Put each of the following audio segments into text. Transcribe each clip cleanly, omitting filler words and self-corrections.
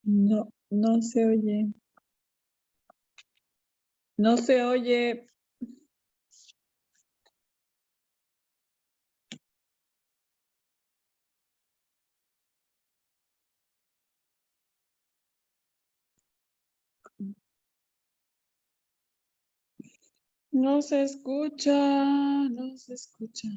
No, no se oye. No se oye. No se escucha, no se escucha.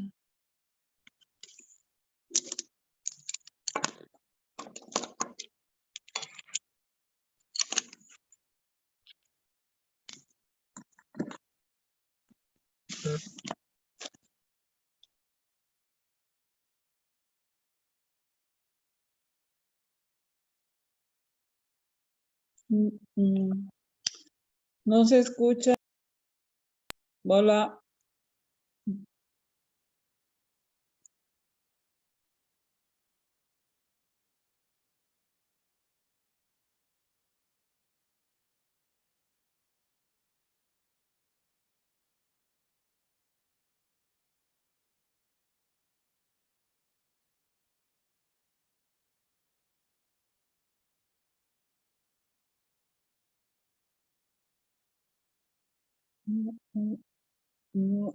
No se escucha. Hola. No.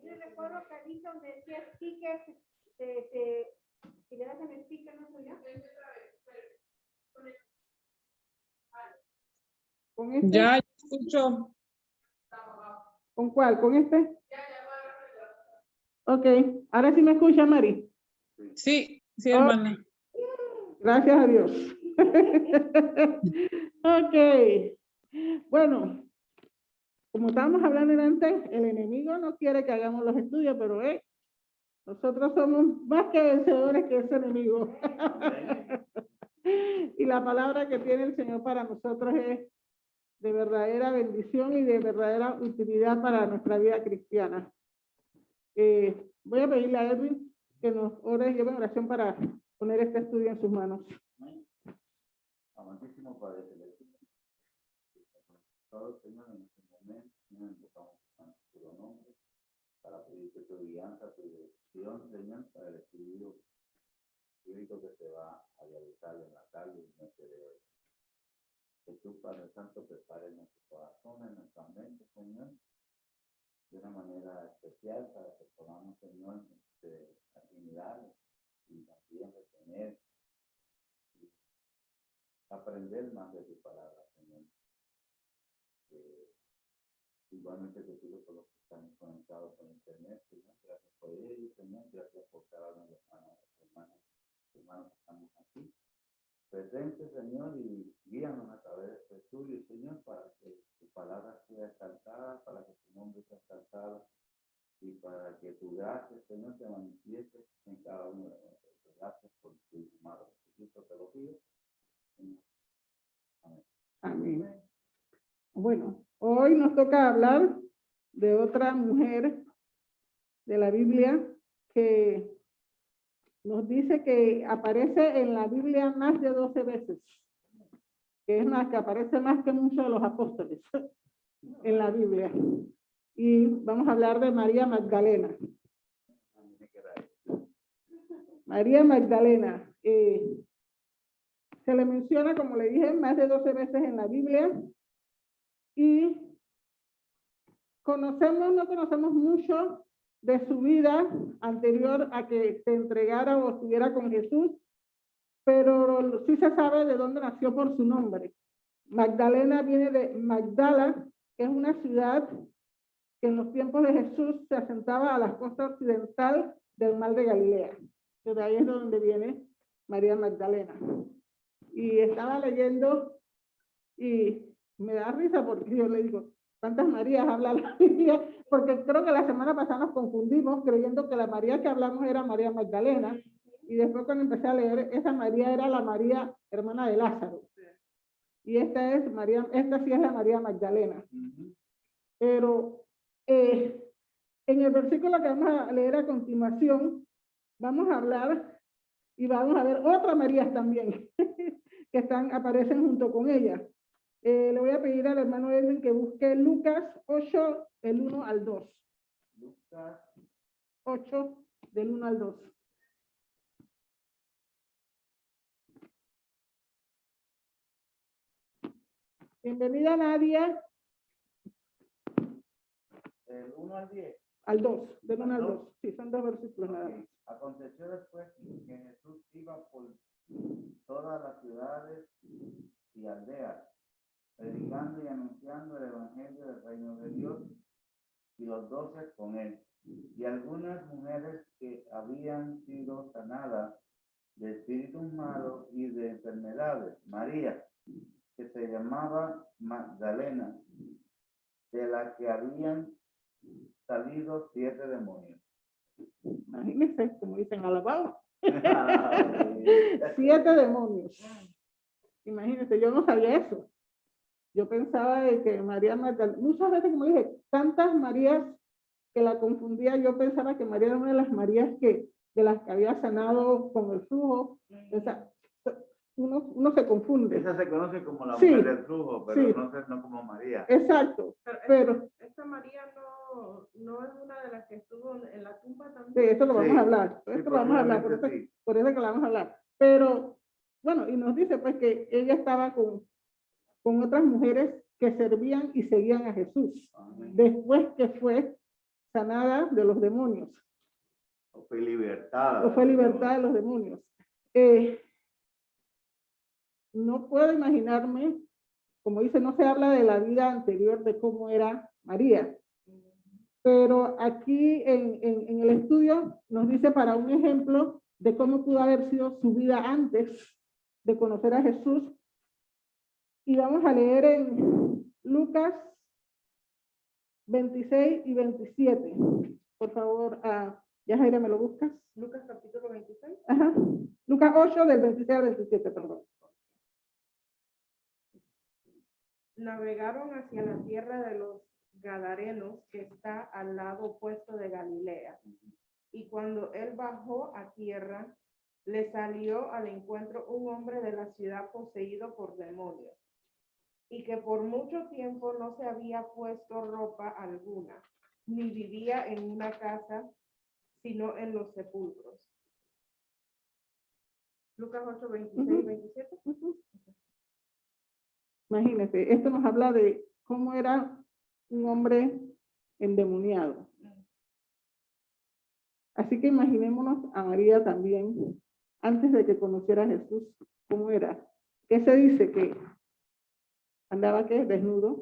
Yo recuerdo que ahí donde decía stickers, si le das el sticker, ¿no soy yo? ¿Con este? Ya escucho. ¿Con cuál? ¿Con este? Ok, ahora sí me escucha, Mari. Sí, sí, hermana. Gracias a Dios. Ok, bueno, como estábamos hablando antes, el enemigo no quiere que hagamos los estudios, pero nosotros somos más que vencedores que ese enemigo. Y la palabra que tiene el Señor para nosotros es de verdadera bendición y de verdadera utilidad para nuestra vida cristiana. Voy a pedirle a Edwin que nos ore y lleve oración para poner este estudio en sus manos. Amantísimo Padre Celestial, todo Señor en este momento, Señor, invocamos a tu nombre para pedirte tu guianza, tu dirección, Señor, para el estudio bíblico que se va a realizar en la tarde y noche de hoy. Que tú, Padre Santo, prepares nuestros corazones, nuestra mente, Señor, de una manera especial para que podamos, Señor, asimilar y también retener y aprender más de tu palabra, Señor. Igualmente te pido por los que están conectados con internet, Señor, gracias por ellos, Señor, gracias por cada uno de los hermanos que estamos aquí presentes, Señor, y guíanos a través de este estudio, Señor, para que tu palabra sea exaltada, para que tu nombre sea exaltado y para que tu gracia, Señor, se manifieste en cada uno de nosotros. Gracias por tu amado Jesucristo, te lo pido. Amén. Amén. Bueno, hoy nos toca hablar de otra mujer de la Biblia que nos dice que aparece en la Biblia más de 12 veces, que es más, que aparece más que muchos de los apóstoles en la Biblia. Y vamos a hablar de María Magdalena. María Magdalena. Se le menciona, como le dije, más de 12 veces en la Biblia. Y no conocemos mucho de su vida anterior a que se entregara o estuviera con Jesús, pero sí se sabe de dónde nació por su nombre. Magdalena viene de Magdala, que es una ciudad que en los tiempos de Jesús se asentaba a la costa occidental del mar de Galilea. De ahí es donde viene María Magdalena. Y estaba leyendo y me da risa porque yo le digo, ¿cuántas Marías habla la Biblia? Porque creo que la semana pasada nos confundimos creyendo que la María que hablamos era María Magdalena. Y después cuando empecé a leer, esa María era la María hermana de Lázaro. Y esta sí es la María Magdalena. Pero en el versículo que vamos a leer a continuación, vamos a hablar y vamos a ver otra María también, que aparecen junto con ella. Le voy a pedir al hermano Edwin que busque Lucas 8, del 1 al 2. Lucas 8, del 1 al 2. Bienvenida, Nadia. del 1 al 10. Al 2, del 1 al ¿Al 2. Sí, son 2 versículos nada más. Ok. Aconteció después que Jesús iba por todas las ciudades y aldeas, predicando y anunciando el evangelio del reino de Dios, y los 12 con él. Y algunas mujeres que habían sido sanadas de espíritus malos y de enfermedades, María, que se llamaba Magdalena, de la que habían salido 7 demonios. Imagínense, como dicen, alabado. 7 demonios. Imagínense, yo no sabía eso. Yo pensaba de que María Magdalena, muchas veces, como dije, tantas Marías que la confundía, yo pensaba que María era una de las Marías de las que había sanado con el flujo. O sea, uno se confunde. Esa se conoce como la Sí, mujer del flujo, pero sí. no como María. Exacto, pero esta María no es una de las que estuvo en la tumba de también. esto lo vamos Sí, a hablar. sí, Esto lo vamos a hablar, por eso que la vamos a hablar. Pero, bueno, y nos dice pues que ella estaba con otras mujeres que servían y seguían a Jesús. Amén. Después que fue sanada de los demonios. O fue libertada. O fue libertada de los demonios. No puedo imaginarme, como dice, no se habla de la vida anterior de cómo era María. Pero aquí en el estudio nos dice para un ejemplo de cómo pudo haber sido su vida antes de conocer a Jesús. Y vamos a leer en Lucas 26 y 27. Por favor, Yajaira, ¿me lo buscas? Lucas capítulo 26. Ajá. Lucas 8, del 26 al 27, perdón. Navegaron hacia la tierra de los Gadarenos, que está al lado opuesto de Galilea. Y cuando él bajó a tierra, le salió al encuentro un hombre de la ciudad poseído por demonios, y que por mucho tiempo no se había puesto ropa alguna, ni vivía en una casa, sino en los sepulcros. Lucas 8, 26 y 27. Imagínense, esto nos habla de cómo era un hombre endemoniado. Así que imaginémonos a María también, antes de que conociera a Jesús, cómo era. ¿Qué se dice? Que andaba, ¿qué? Desnudo.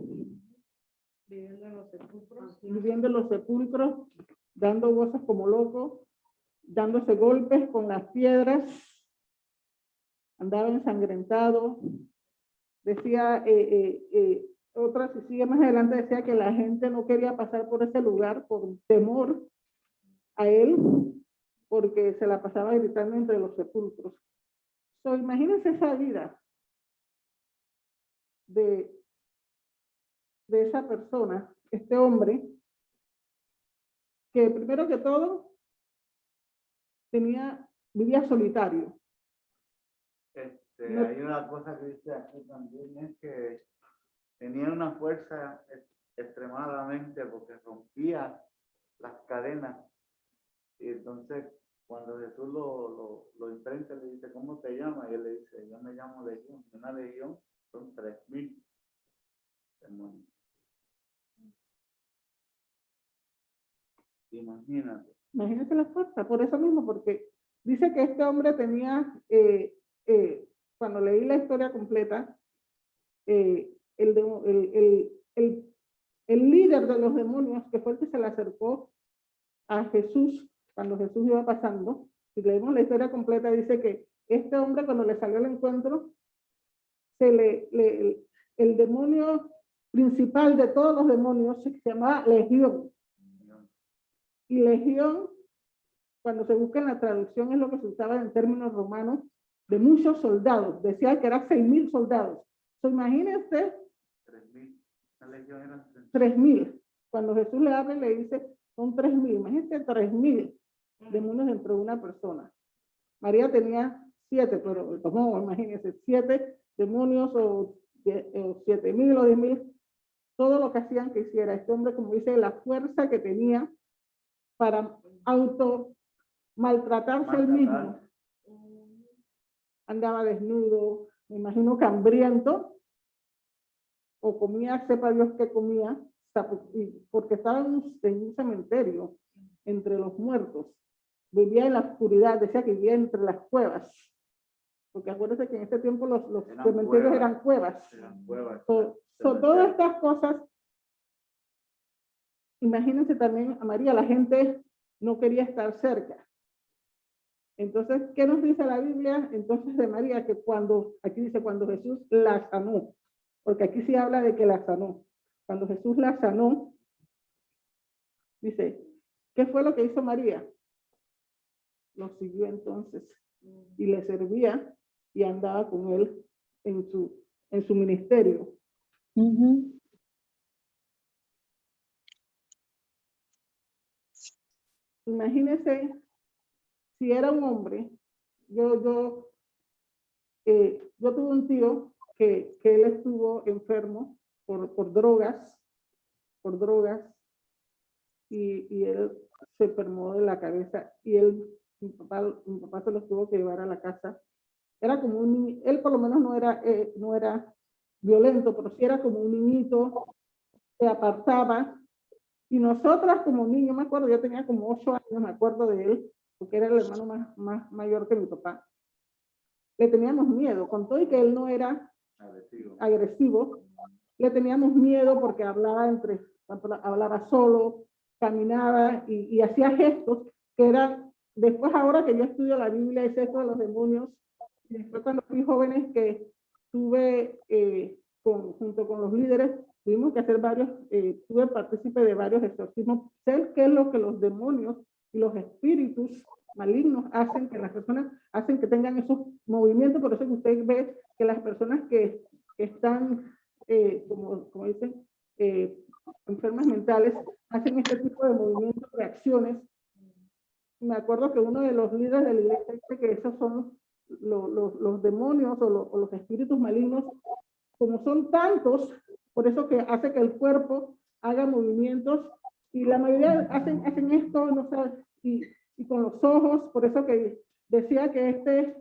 Viviendo en los sepulcros. Viviendo en los sepulcros, dando voces como loco, dándose golpes con las piedras. Andaba ensangrentado. Decía, otra, si sigue más adelante, decía que la gente no quería pasar por ese lugar por temor a él, porque se la pasaba gritando entre los sepulcros. So, imagínense esa vida de esa persona, este hombre, que primero que todo vivía solitario. No. Hay una cosa que dice aquí también, es que tenía una fuerza extremadamente, porque rompía las cadenas. Y entonces, cuando Jesús lo enfrenta, le dice, ¿cómo te llamas? Y él le dice, yo me llamo Legión. Una legión son 3,000 demonios. Imagínate. Imagínense la fuerza, por eso mismo, porque dice que este hombre tenía, cuando leí la historia completa, el líder de los demonios, que fue el que se le acercó a Jesús cuando Jesús iba pasando, si leemos la historia completa, dice que este hombre, cuando le salió al encuentro, el demonio principal de todos los demonios se llamaba Legión. Y Legión, cuando se busca en la traducción, es lo que se usaba en términos romanos, de muchos soldados. Decía que eran 6,000 soldados. So, imagínense. 3,000. La legión eran 3,000. Cuando Jesús le habla y le dice, son 3,000. Imagínense 3,000 demonios dentro de una persona. María tenía 7, pero como imagínense, 7 demonios o 7,000 o 10,000, todo lo que hacían que hiciera. Este hombre, como dice, la fuerza que tenía para maltratarse él mismo. Andaba desnudo, me imagino que hambriento, o comía, sepa Dios qué comía, porque estaba en un cementerio entre los muertos. Vivía en la oscuridad, decía que vivía entre las cuevas. Porque acuérdense que en ese tiempo los cementerios eran cuevas. Eran cuevas. Todas estas cosas, imagínense también a María, la gente no quería estar cerca. Entonces, ¿qué nos dice la Biblia entonces de María? Que aquí dice cuando Jesús la sanó, porque aquí sí habla de que la sanó. Cuando Jesús la sanó, dice, ¿qué fue lo que hizo María? Lo siguió entonces y le servía y andaba con él en su ministerio. Imagínense si era un hombre. Yo tuve un tío que él estuvo enfermo por drogas, y él se enfermó de la cabeza y mi papá se los tuvo que llevar a la casa. Era como él por lo menos no era violento, pero sí era como un niñito, se apartaba. Y nosotras como niños, me acuerdo, yo tenía como 8 años, me acuerdo de él, porque era el hermano más mayor que mi papá. Le teníamos miedo, con todo y que él no era agresivo, le teníamos miedo porque hablaba solo, caminaba y hacía gestos que eran, después ahora que yo estudio la Biblia, es esto de los demonios, y después cuando fui jóvenes que estuve junto con los líderes, tuvimos que hacer tuve partícipe de varios exorcismos, sé qué es lo que los demonios y los espíritus malignos hacen, que las personas hacen que tengan esos movimientos. Por eso que usted ve que las personas que están, como dicen, enfermas mentales, hacen este tipo de movimientos, reacciones. Me acuerdo que uno de los líderes de la iglesia dice que esos son los demonios o los espíritus malignos, como son tantos, por eso que hace que el cuerpo haga movimientos, y la mayoría hacen esto, no sé, y con los ojos. Por eso que decía que este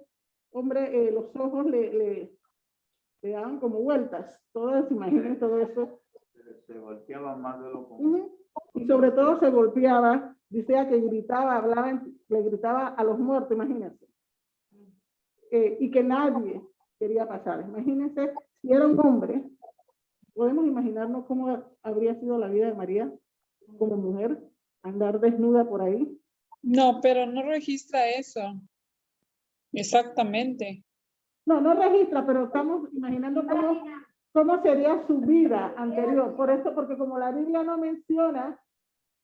hombre, los ojos le daban como vueltas. Todos imaginen todo eso. Se golpeaban más de lo común. Y sobre todo se golpeaba, decía que gritaba, le gritaba a los muertos, imagínense. Y que nadie quería pasar. Imagínense, si era un hombre, podemos imaginarnos cómo habría sido la vida de María como mujer, andar desnuda por ahí. No, pero no registra eso. Exactamente. No registra, pero estamos imaginando cómo sería su vida anterior. Por eso, porque como la Biblia no menciona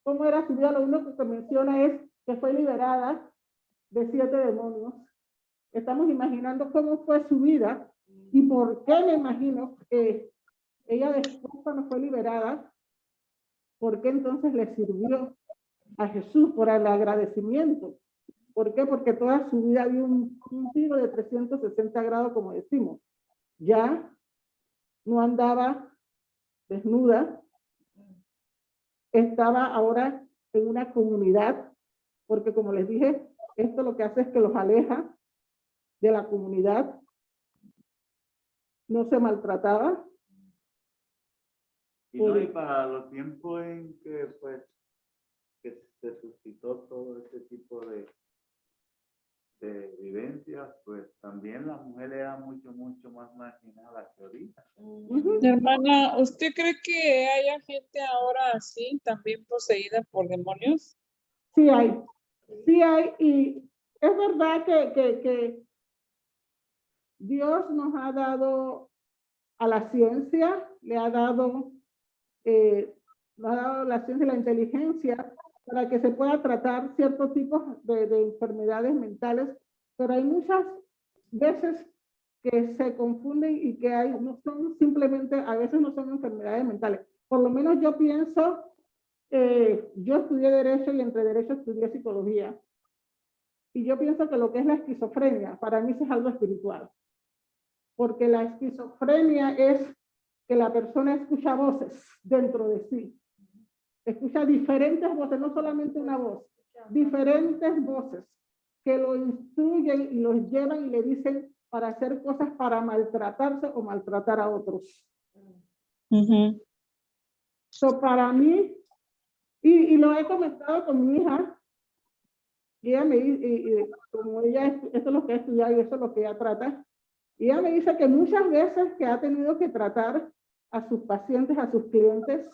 cómo era su vida, lo único que menciona es que fue liberada de 7 demonios. Estamos imaginando cómo fue su vida y por qué, me imagino que ella después, cuando fue liberada, ¿por qué entonces le sirvió a Jesús? Por el agradecimiento. ¿Por qué? Porque toda su vida había un giro de 360 grados, como decimos. Ya no andaba desnuda, estaba ahora en una comunidad, porque como les dije, esto lo que hace es que los aleja de la comunidad, no se maltrataba. Y no, y para los tiempos en que pues que se suscitó todo este tipo de vivencias, pues también las mujeres eran mucho más marginadas que ahorita. Hermana, ¿usted cree que haya gente ahora así, también poseída por demonios? Sí hay, y es verdad que Dios nos ha dado a la ciencia, le ha dado la ciencia y la inteligencia para que se pueda tratar ciertos tipos de enfermedades mentales, pero hay muchas veces que se confunden y que no son simplemente, a veces no son enfermedades mentales. Por lo menos yo pienso, yo estudié Derecho y entre Derecho estudié Psicología. Y yo pienso que lo que es la esquizofrenia, para mí eso es algo espiritual. Porque la esquizofrenia es que la persona escucha voces dentro de sí. Escucha diferentes voces, no solamente una voz, diferentes voces que lo instruyen y los llevan y le dicen para hacer cosas para maltratarse o maltratar a otros. So, para mí, y lo he comentado con mi hija, y ella me dice, como ella, eso es lo que ha estudiado y eso es lo que ella trata, y ella me dice que muchas veces que ha tenido que tratar a sus pacientes, a sus clientes,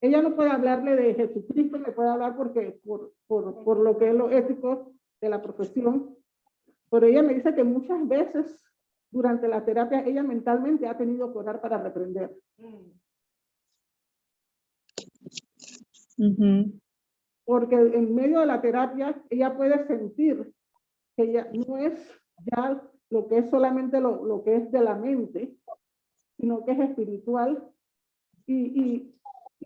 ella no puede hablarle de Jesucristo, le puede hablar porque, por lo que es lo ético de la profesión, pero ella me dice que muchas veces durante la terapia ella mentalmente ha tenido que orar para reprender. Porque en medio de la terapia ella puede sentir que ella no es ya lo que es solamente lo que es de la mente, sino que es espiritual. Y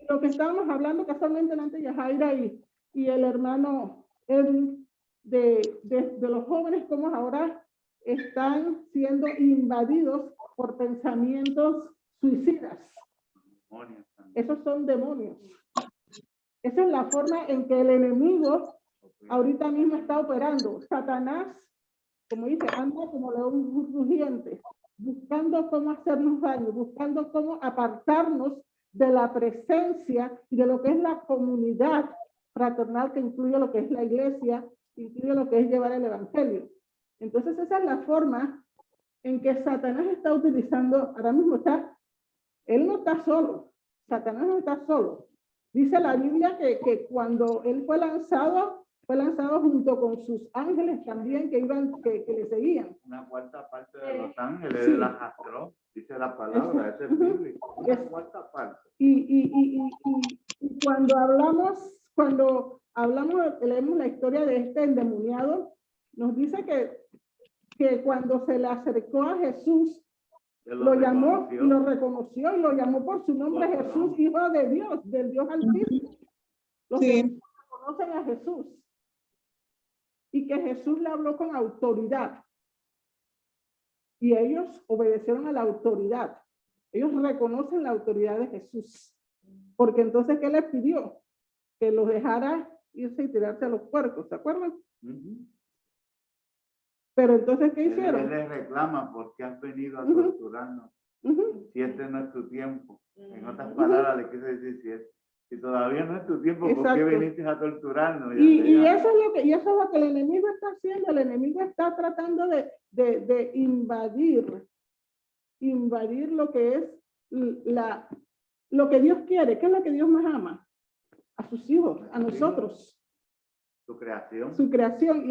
lo que estábamos hablando casualmente antes, Yajaira y el hermano Edwin, de los jóvenes como ahora están siendo invadidos por pensamientos suicidas. Esos son demonios. Esa es la forma en que el enemigo ahorita mismo está operando. Satanás, como dice, anda como león rugiente, buscando cómo hacernos daño, buscando cómo apartarnos de la presencia y de lo que es la comunidad fraternal, que incluye lo que es la iglesia, incluye lo que es llevar el evangelio. Entonces esa es la forma en que Satanás está utilizando, ahora mismo él no está solo, Satanás no está solo. Dice la Biblia que cuando él fue lanzado junto con sus ángeles también que le seguían. Una cuarta parte de los ángeles las arrastró, dice la palabra, ese es bíblico. Una cuarta parte. Y cuando leemos la historia de este endemoniado, nos dice que cuando se le acercó a Jesús, lo llamó y lo reconoció y lo llamó por su nombre, Jesús, Hijo de Dios, del Dios Altísimo. Los que conocen a Jesús. Y que Jesús le habló con autoridad. Y ellos obedecieron a la autoridad. Ellos reconocen la autoridad de Jesús. Porque entonces, ¿qué les pidió? Que los dejara irse y tirarse a los puercos, ¿se acuerdan? Pero entonces, ¿qué hicieron? Él les reclama porque has venido a torturarnos. Si este no es tu tiempo. En otras palabras, le quiere decir, si todavía no es tu tiempo, ¿por qué viniste a torturarnos? Y eso es lo que el enemigo está haciendo. El enemigo está tratando de invadir lo que es lo que Dios quiere. ¿Qué es lo que Dios más ama? A sus hijos, a nosotros. Su creación. Su creación.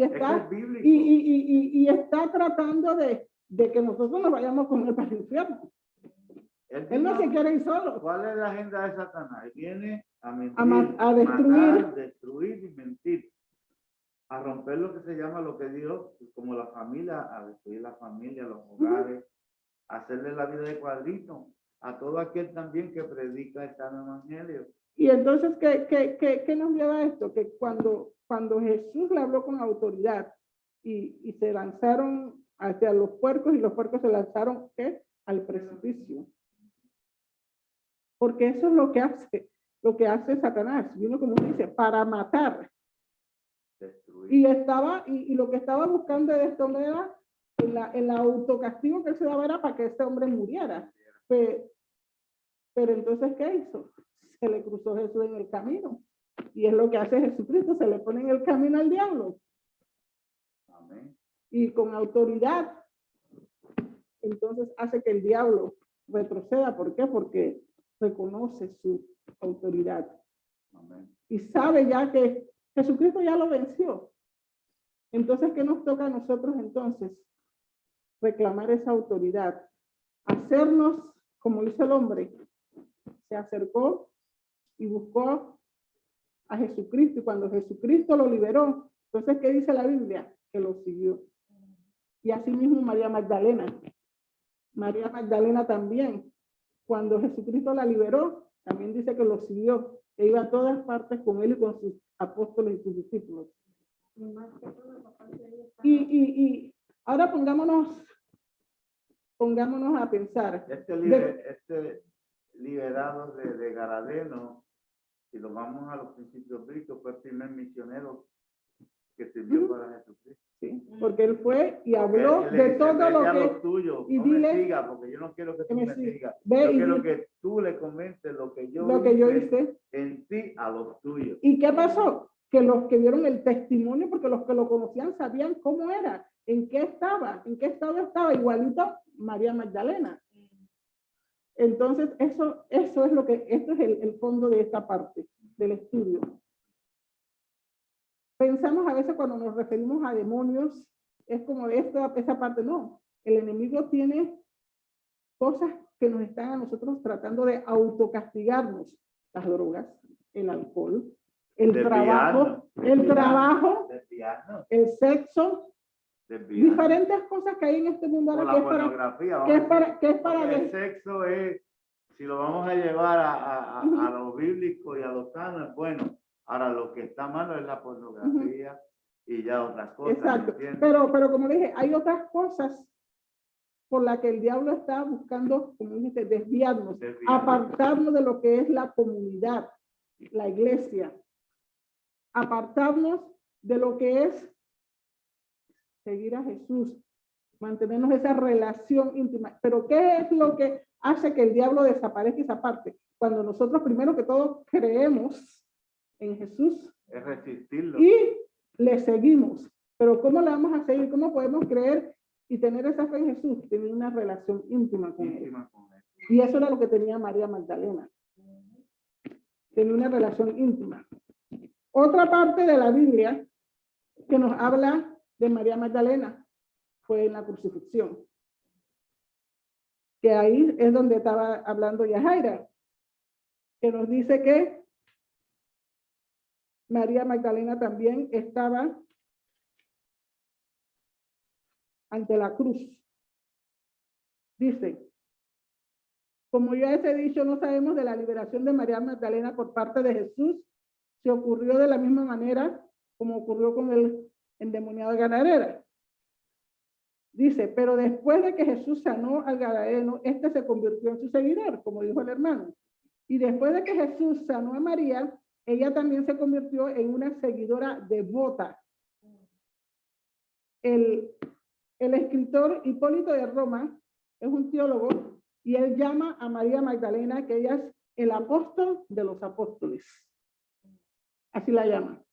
Y está tratando de que nosotros nos vayamos con él para el infierno. Él no se quiere ir solo. ¿Cuál es la agenda de Satanás? Él viene a mentir, a destruir. matar, destruir y mentir. A romper lo que se llama lo que Dios, como la familia, a destruir la familia, los hogares, a hacerle la vida de cuadrito. A todo aquel también que predica el sano evangelio. Y entonces, ¿qué nos lleva a esto? Que cuando Jesús le habló con autoridad y se lanzaron hacia los puercos y los puercos se lanzaron ¿qué? Al precipicio. Porque eso es lo que hace Satanás. Y uno como dice, para matar. Destruir. Y lo que estaba buscando de este hombre era el autocastigo que él se daba era para que este hombre muriera. Pero entonces, ¿qué hizo? Se le cruzó Jesús en el camino. Y es lo que hace Jesucristo, se le pone en el camino al diablo. Amén. Y con autoridad, entonces hace que el diablo retroceda. ¿Por qué? Porque reconoce su autoridad. Amén. Y sabe ya que Jesucristo ya lo venció. Entonces, ¿qué nos toca a nosotros entonces? Reclamar esa autoridad. Hacernos, como hizo el hombre, se acercó y buscó a Jesucristo. Y cuando Jesucristo lo liberó, entonces, ¿qué dice la Biblia? Que lo siguió. Y así mismo María Magdalena. María Magdalena también. Cuando Jesucristo la liberó, también dice que lo siguió. Que iba a todas partes con él y con sus apóstoles y sus discípulos. Y ahora pongámonos a pensar. Este liberado de Garadeno, si lo vamos a los principios bíblicos, fue el primer misionero que sirvió para Jesucristo. Sí, porque él fue y Porque habló él le de dice, todo vete lo a que... los tuyos, y no dile- me sigas, porque yo no quiero que tú me me siga. sigas. Ve Yo y quiero dile- que tú le comentes lo que yo hice. en ti a los tuyos. ¿Y qué pasó? Que los que vieron el testimonio, porque los que lo conocían sabían cómo era, en qué estaba, en qué estado estaba, igualito María Magdalena. Entonces, eso es lo que, esto es el fondo de esta parte del estudio. Pensamos a veces cuando nos referimos a demonios, es como de esa parte, no. El enemigo tiene cosas que nos están a nosotros tratando de autocastigarnos. Las drogas, el alcohol, el trabajo, el sexo, diferentes cosas que hay en este mundo O ahora la pornografía. que es para el sexo es, si lo vamos a llevar a lo bíblico y a lo sano, es bueno. Ahora lo que está malo es la pornografía y ya otras cosas. Exacto. ¿Me entiendes? Pero como dije, hay otras cosas por las que el diablo está buscando, como dijiste, desviarnos, apartarnos de lo que es la comunidad, la iglesia, apartarnos de lo que es seguir a Jesús, mantenernos esa relación íntima. Pero ¿qué es lo que hace que el diablo desaparezca esa parte? Cuando nosotros primero que todo creemos en Jesús Es resistirlo. y le seguimos. Pero ¿cómo le vamos a seguir? ¿Cómo podemos creer y tener esa fe en Jesús? Tener una relación íntima con él. Y eso era lo que tenía María Magdalena. Tenía una relación íntima. Otra parte de la Biblia que nos habla de María Magdalena fue en la crucifixión. Que ahí es donde estaba hablando Yajaira, que nos dice que María Magdalena también estaba ante la cruz. Dice, como ya he dicho, no sabemos de la liberación de María Magdalena por parte de Jesús, si ocurrió de la misma manera como ocurrió con el endemoniado Gadareno. Dice, pero después de que Jesús sanó al Gadareno, este se convirtió en su seguidor, como dijo el hermano. Y después de que Jesús sanó a María, ella también se convirtió en una seguidora devota. El escritor Hipólito de Roma es un teólogo y él llama a María Magdalena que ella es el apóstol de los apóstoles. Así la llama.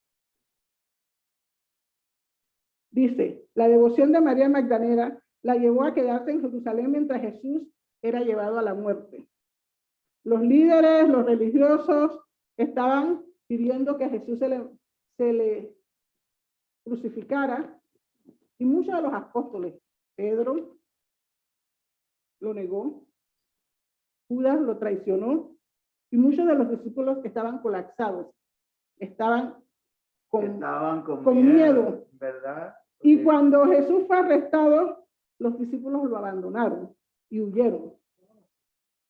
Dice, la devoción de María Magdalena la llevó a quedarse en Jerusalén mientras Jesús era llevado a la muerte. Los líderes, los religiosos, estaban pidiendo que Jesús se le crucificara, y muchos de los apóstoles, Pedro lo negó, Judas lo traicionó, y muchos de los discípulos estaban colapsados, estaban con miedo, ¿verdad? Y cuando Jesús fue arrestado, los discípulos lo abandonaron y huyeron.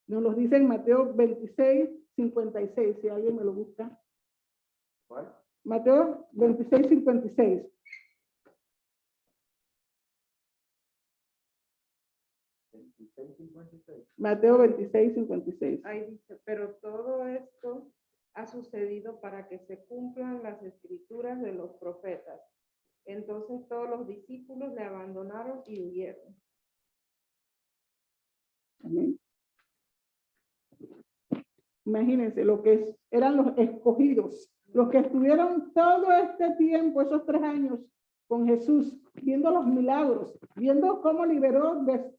Nos lo dice en Mateo 26, 56, si alguien me lo busca. ¿Cuál? Mateo 26, 56. Mateo 26, 56. Ahí dice, pero todo esto ha sucedido para que se cumplan las escrituras de los profetas. Entonces todos los discípulos le abandonaron y huyeron. Amén. Imagínense lo que eran los escogidos, los que estuvieron todo este tiempo, esos 3 años con Jesús, viendo los milagros, viendo cómo liberó de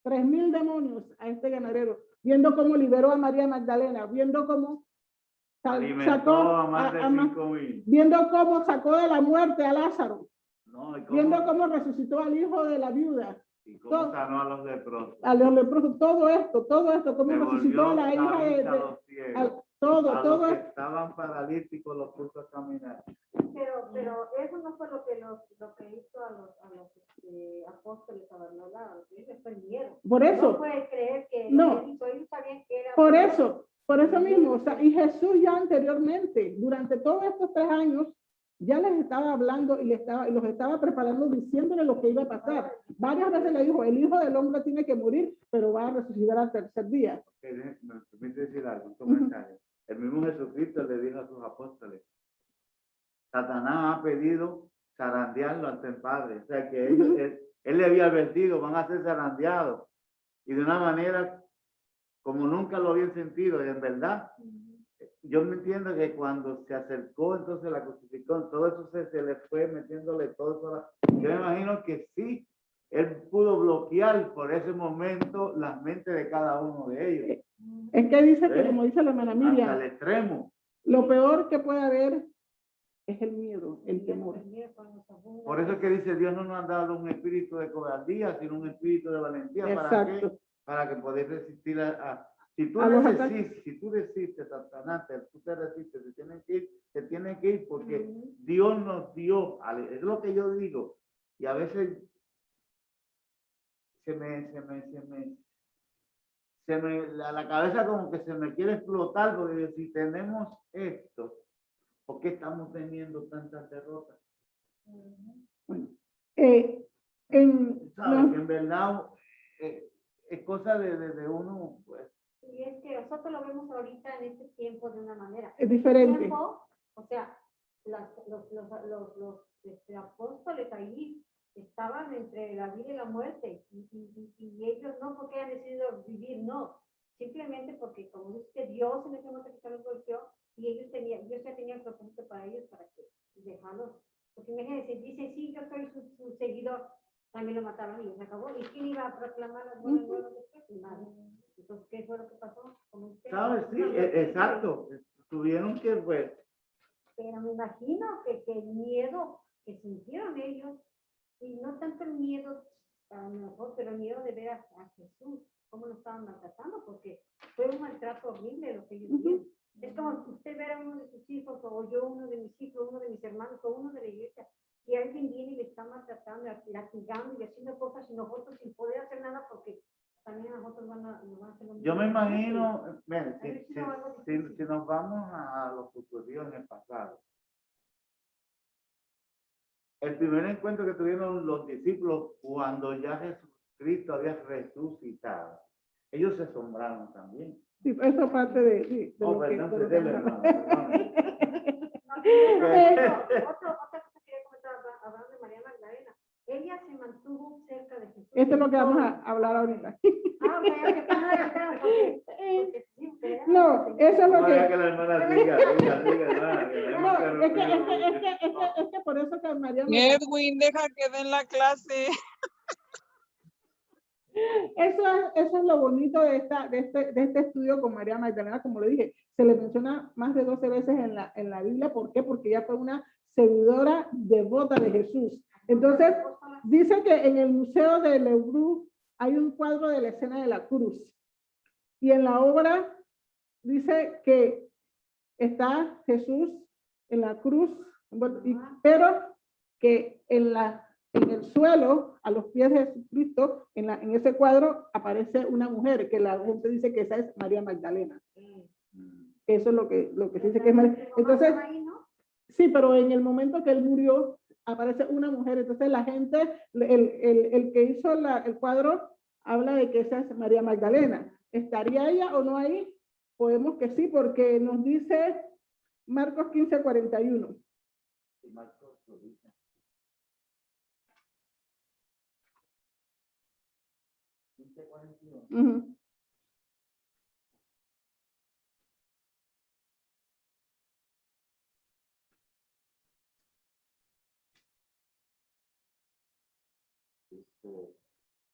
3,000 demonios a este ganadero, viendo cómo liberó a María Magdalena, viendo cómo sacó a más de 5,000. Viendo cómo sacó de la muerte a Lázaro, No, viendo cómo resucitó al hijo de la viuda, y cómo sanó a los leprosos. a los leprosos, todo esto, cómo resucitó a la hija todo los que estaban paralíticos los puso a caminar. Pero eso no fue lo que hizo a los apóstoles abandonados. Ellos perdieron. Por eso. No puede creer que no. Ellos sabían que era. Por eso mismo, o sea, y Jesús ya anteriormente, durante todos estos 3 años, ya les estaba hablando y los estaba preparando diciéndole lo que iba a pasar. Varias veces le dijo, el Hijo del Hombre tiene que morir, pero va a resucitar al tercer día. Me permite decir algo, un comentario. El mismo Jesucristo le dijo a sus apóstoles, Satanás ha pedido zarandearlo ante el Padre. O sea que él le había advertido, van a ser zarandeados. Y de una manera como nunca lo habían sentido. Y en verdad, yo me entiendo que cuando se acercó, entonces la crucificó, todo eso se le fue metiéndole todo eso. Yo me imagino que sí, él pudo bloquear por ese momento las mentes de cada uno de ellos. Es que dice que, como dice la hermana Hasta Miriam, el extremo. lo peor que puede haber es el miedo, el temor. Por eso es que dice, Dios no nos ha dado un espíritu de cobardía, sino un espíritu de valentía. Exacto. Para que poder resistir si tú resistes, Satanás, tú te resistes, se tiene que ir porque Dios nos dio, es lo que yo digo, y a veces la cabeza como que se me quiere explotar, porque si tenemos esto, ¿por qué estamos teniendo tantas derrotas? Bueno, ¿sabes? Que en verdad es cosa de uno, pues. Y es que nosotros lo vemos ahorita en este tiempo de una manera. Es diferente. Tiempo, o sea, los apóstoles ahí estaban entre la vida y la muerte y ellos no porque hayan decidido vivir, no, simplemente porque como dice que Dios en ese momento que los golpeó y Dios ya tenía el propósito para ellos para que dejarlos, porque imagínense, dicen sí, yo soy su seguidor, también lo mataron y se acabó, y quién iba a proclamar las buenas nuevas después, nadie. Entonces, ¿qué fue lo que pasó? ¿Sabes? Sí, exacto, tuvieron que pues. Pero me imagino que el miedo que sintieron ellos, y no tanto el miedo a lo mejor, pero el miedo de ver a Jesús, cómo lo estaban maltratando, porque fue un maltrato horrible lo que ellos vieron. Es como si usted viera a uno de sus hijos, o yo uno de mis hijos, uno de mis hermanos, o uno de la iglesia, que alguien viene y le está maltratando, latigando y haciendo cosas y nosotros sin poder hacer nada porque también nosotros van a hacer lo mismo. Yo me imagino, si nos vamos a lo que ocurrió en el pasado, el primer encuentro que tuvieron los discípulos cuando ya Jesucristo había resucitado, ellos se asombraron también. Sí, eso parte de Otra cosa que quería comentar hablando de María Magdalena. Ella se mantuvo cerca de Jesús. Esto es lo que vamos a hablar ahorita. No, eso es lo que... Es que por eso que María Magdalena... Edwin, deja que den la clase. Eso es lo bonito de este estudio con María Magdalena, como le dije, se le menciona más de 12 veces en la Biblia. ¿Por qué? Porque ella fue una seguidora devota de Jesús. Entonces, dice que en el Museo de Louvre hay un cuadro de la escena de la cruz. Y en la obra dice que está Jesús en la cruz, pero que en el suelo, a los pies de Jesucristo, en ese cuadro aparece una mujer que la gente dice que esa es María Magdalena. Eso es lo que se dice que es María. Entonces, sí, pero en el momento que él murió, aparece una mujer. Entonces la gente, el que hizo el cuadro, habla de que esa es María Magdalena. ¿Estaría ella o no ahí? Podemos que sí, porque nos dice Marcos 15:41. Marcos lo dice.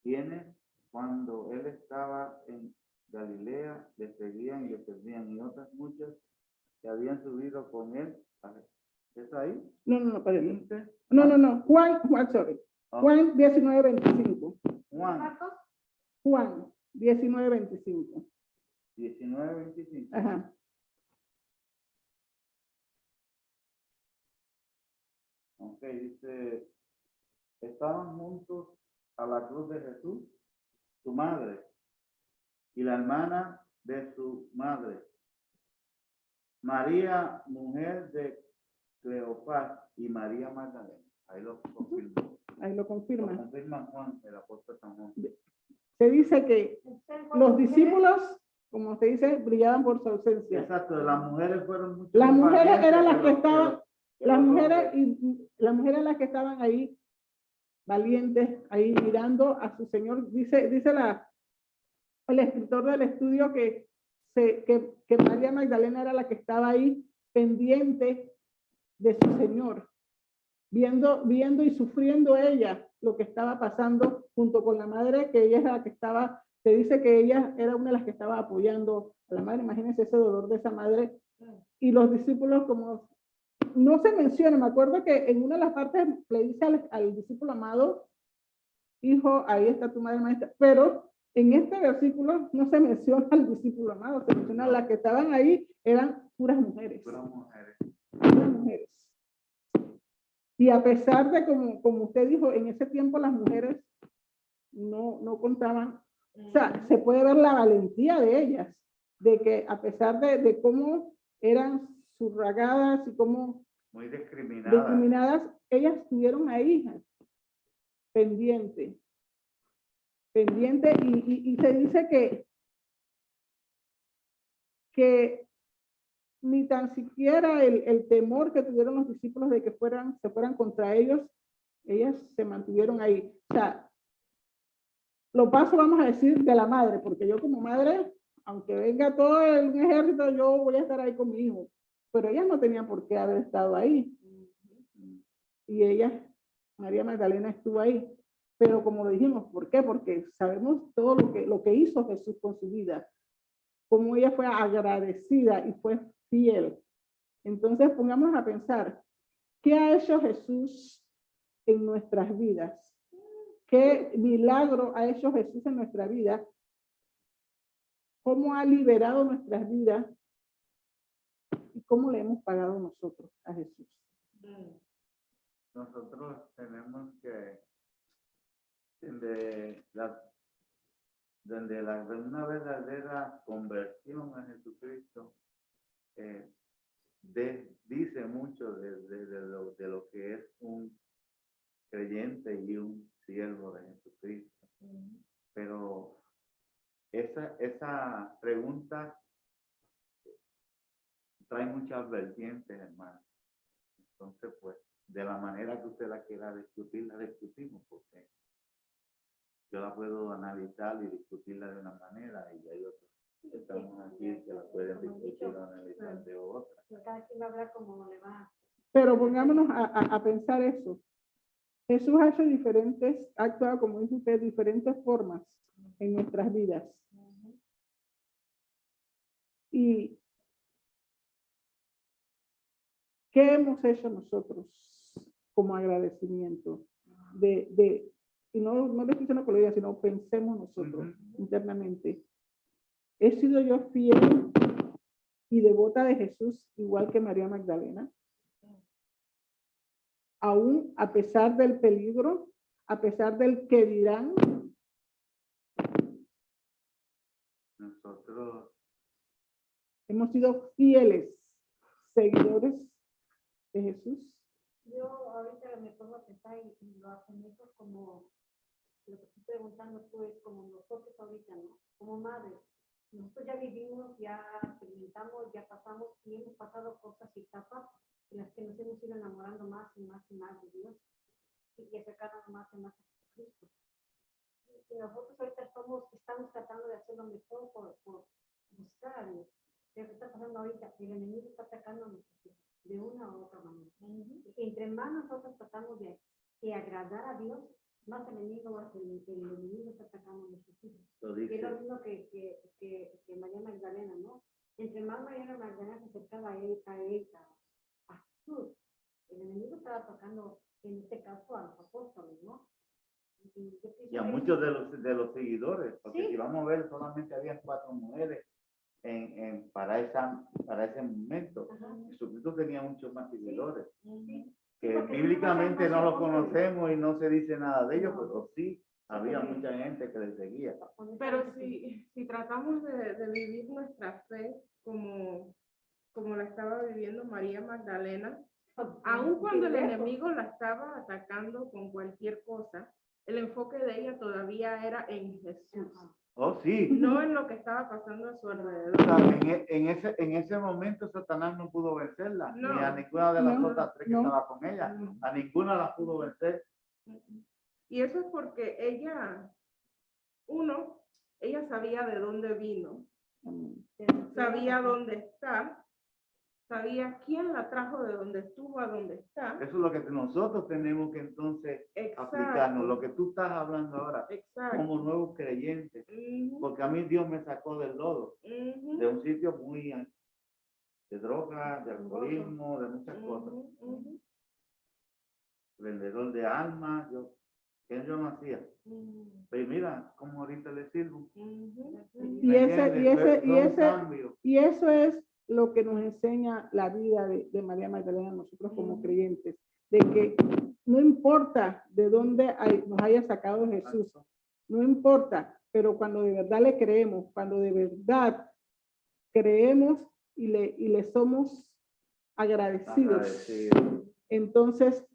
Tiene cuando él estaba en Galilea, le seguían y le servían, y otras muchas que habían subido con él. ¿Es ahí? No, espérate. No. Juan, sorry. Juan 19:25. Juan 19:25. 19:25. Ajá. Ok, dice, estaban juntos a la cruz de Jesús, su madre, y la hermana de su madre, María, mujer de Cleofás y María Magdalena. Ahí lo confirmó. Ahí lo Lo confirma. confirma Juan, el apóstol San Juan. Se dice que Entonces, los discípulos, como se dice, brillaban por su ausencia. Exacto, las mujeres fueron mucho Las más mujeres valientes eran las que los- estaban, que las los mujeres hombres. y las mujeres las que estaban ahí valientes, ahí mirando a su Señor. Dice el escritor del estudio que María Magdalena era la que estaba ahí pendiente de su Señor, viendo y sufriendo ella lo que estaba pasando junto con la madre, que ella es la que estaba, se dice que ella era una de las que estaba apoyando a la madre. Imagínense ese dolor de esa madre. Y los discípulos, como no se menciona, me acuerdo que en una de las partes le dice al discípulo amado, hijo, ahí está tu madre maestra, pero en este versículo no se menciona al discípulo amado, se menciona las que estaban ahí, eran puras mujeres. Fueron mujeres. Puras mujeres. Y a pesar de, como usted dijo, en ese tiempo las mujeres no contaban, o sea, se puede ver la valentía de ellas, de que a pesar de cómo eran subragadas y cómo Muy discriminadas. discriminadas, ellas estuvieron ahí, pendiente y se dice que ni tan siquiera el temor que tuvieron los discípulos de que se fueran contra ellos, ellas se mantuvieron ahí. O sea, lo paso, vamos a decir, de la madre, porque yo como madre, aunque venga todo un ejército, yo voy a estar ahí con mi hijo, pero ellas no tenían por qué haber estado ahí. Y ella, María Magdalena, estuvo ahí. Pero como lo dijimos, ¿por qué? Porque sabemos todo lo que hizo Jesús con su vida, cómo ella fue agradecida y fue fiel. Entonces pongámonos a pensar, ¿qué ha hecho Jesús en nuestras vidas? ¿Qué milagro ha hecho Jesús en nuestra vida? ¿Cómo ha liberado nuestras vidas? ¿Y cómo le hemos pagado nosotros a Jesús? Nosotros tenemos que, de una verdadera conversión a Jesucristo, dice mucho de lo que es un creyente y un siervo de Jesucristo. Pero esa pregunta trae muchas vertientes, hermano. Entonces, pues, de la manera que usted la quiera discutir, la discutimos, porque yo la puedo analizar y discutirla de una manera y hay otros que estamos aquí que la pueden discutir o analizar de otra. cada quien va a hablar como le va. Pero pongámonos a pensar eso. Jesús ha hecho ha actuado, como dice usted, diferentes formas en nuestras vidas. ¿Y qué hemos hecho nosotros como agradecimiento? Y no le estoy diciendo que lo diga, sino pensemos nosotros internamente. ¿He sido yo fiel y devota de Jesús igual que María Magdalena? Aún a pesar del peligro, a pesar del que dirán. Nosotros Hemos sido fieles seguidores de Jesús. Yo ahorita me pongo a pensar y lo asemejo como lo que estoy preguntando tú es como nosotros ahorita, ¿no? Como madres. Nosotros ya vivimos, ya experimentamos, ya pasamos y hemos pasado cosas y etapas en las que nos hemos ido enamorando más y más y más de Dios y acercándonos más y más a Jesucristo. Y nosotros ahorita estamos tratando de hacer lo mejor por buscar a Dios. Lo que está pasando ahorita, el enemigo está atacando a nuestros hijos de una u otra manera. Entre más nosotros tratamos de agradar a Dios, más el enemigo está atacando a nuestros hijos. Es lo mismo que María Magdalena, ¿no? Entre más María Magdalena se acercaba a Jesús, el enemigo estaba atacando, en este caso, a los apóstoles, ¿no? y a muchos de los seguidores, porque Sí. si vamos a ver, solamente había 4 mujeres para ese momento. Ajá. Jesucristo tenía muchos más seguidores, Sí. que Porque bíblicamente no los conocemos y no se dice nada de ellos, No. pero sí había mucha gente que les seguía. Pero si tratamos de vivir nuestra fe como la estaba viviendo María Magdalena, Aun cuando el enemigo la estaba atacando con cualquier cosa, el enfoque de ella todavía era en Jesús, Oh, sí. no en lo que estaba pasando a su alrededor. O sea, en ese momento Satanás no pudo vencerla, No. ni a ninguna de las No, otras tres que no. estaba con ella. A ninguna la pudo vencer. Y eso es porque ella sabía de dónde vino, sabía dónde está, sabía quién la trajo de donde estuvo a donde está. Eso es lo que nosotros tenemos que entonces aplicarnos, lo que tú estás hablando ahora, Exacto. como nuevos creyentes. Ujú, Porque a mí Dios me sacó del lodo, ujú, de un sitio muy de drogas, de alcoholismo, de muchas cosas. ujú, ujú, Vendedor de almas, que yo no hacía. ujú, Pero mira, como ahorita le sirvo. ujú, Y ¿Me ese, entiendes? Fue un cambio. y eso es lo que nos enseña la vida de María Magdalena, nosotros como Ujú. creyentes, de que no importa de dónde nos haya sacado Jesús, no importa, pero cuando de verdad le creemos, cuando de verdad creemos y le somos agradecidos, Agradecido. entonces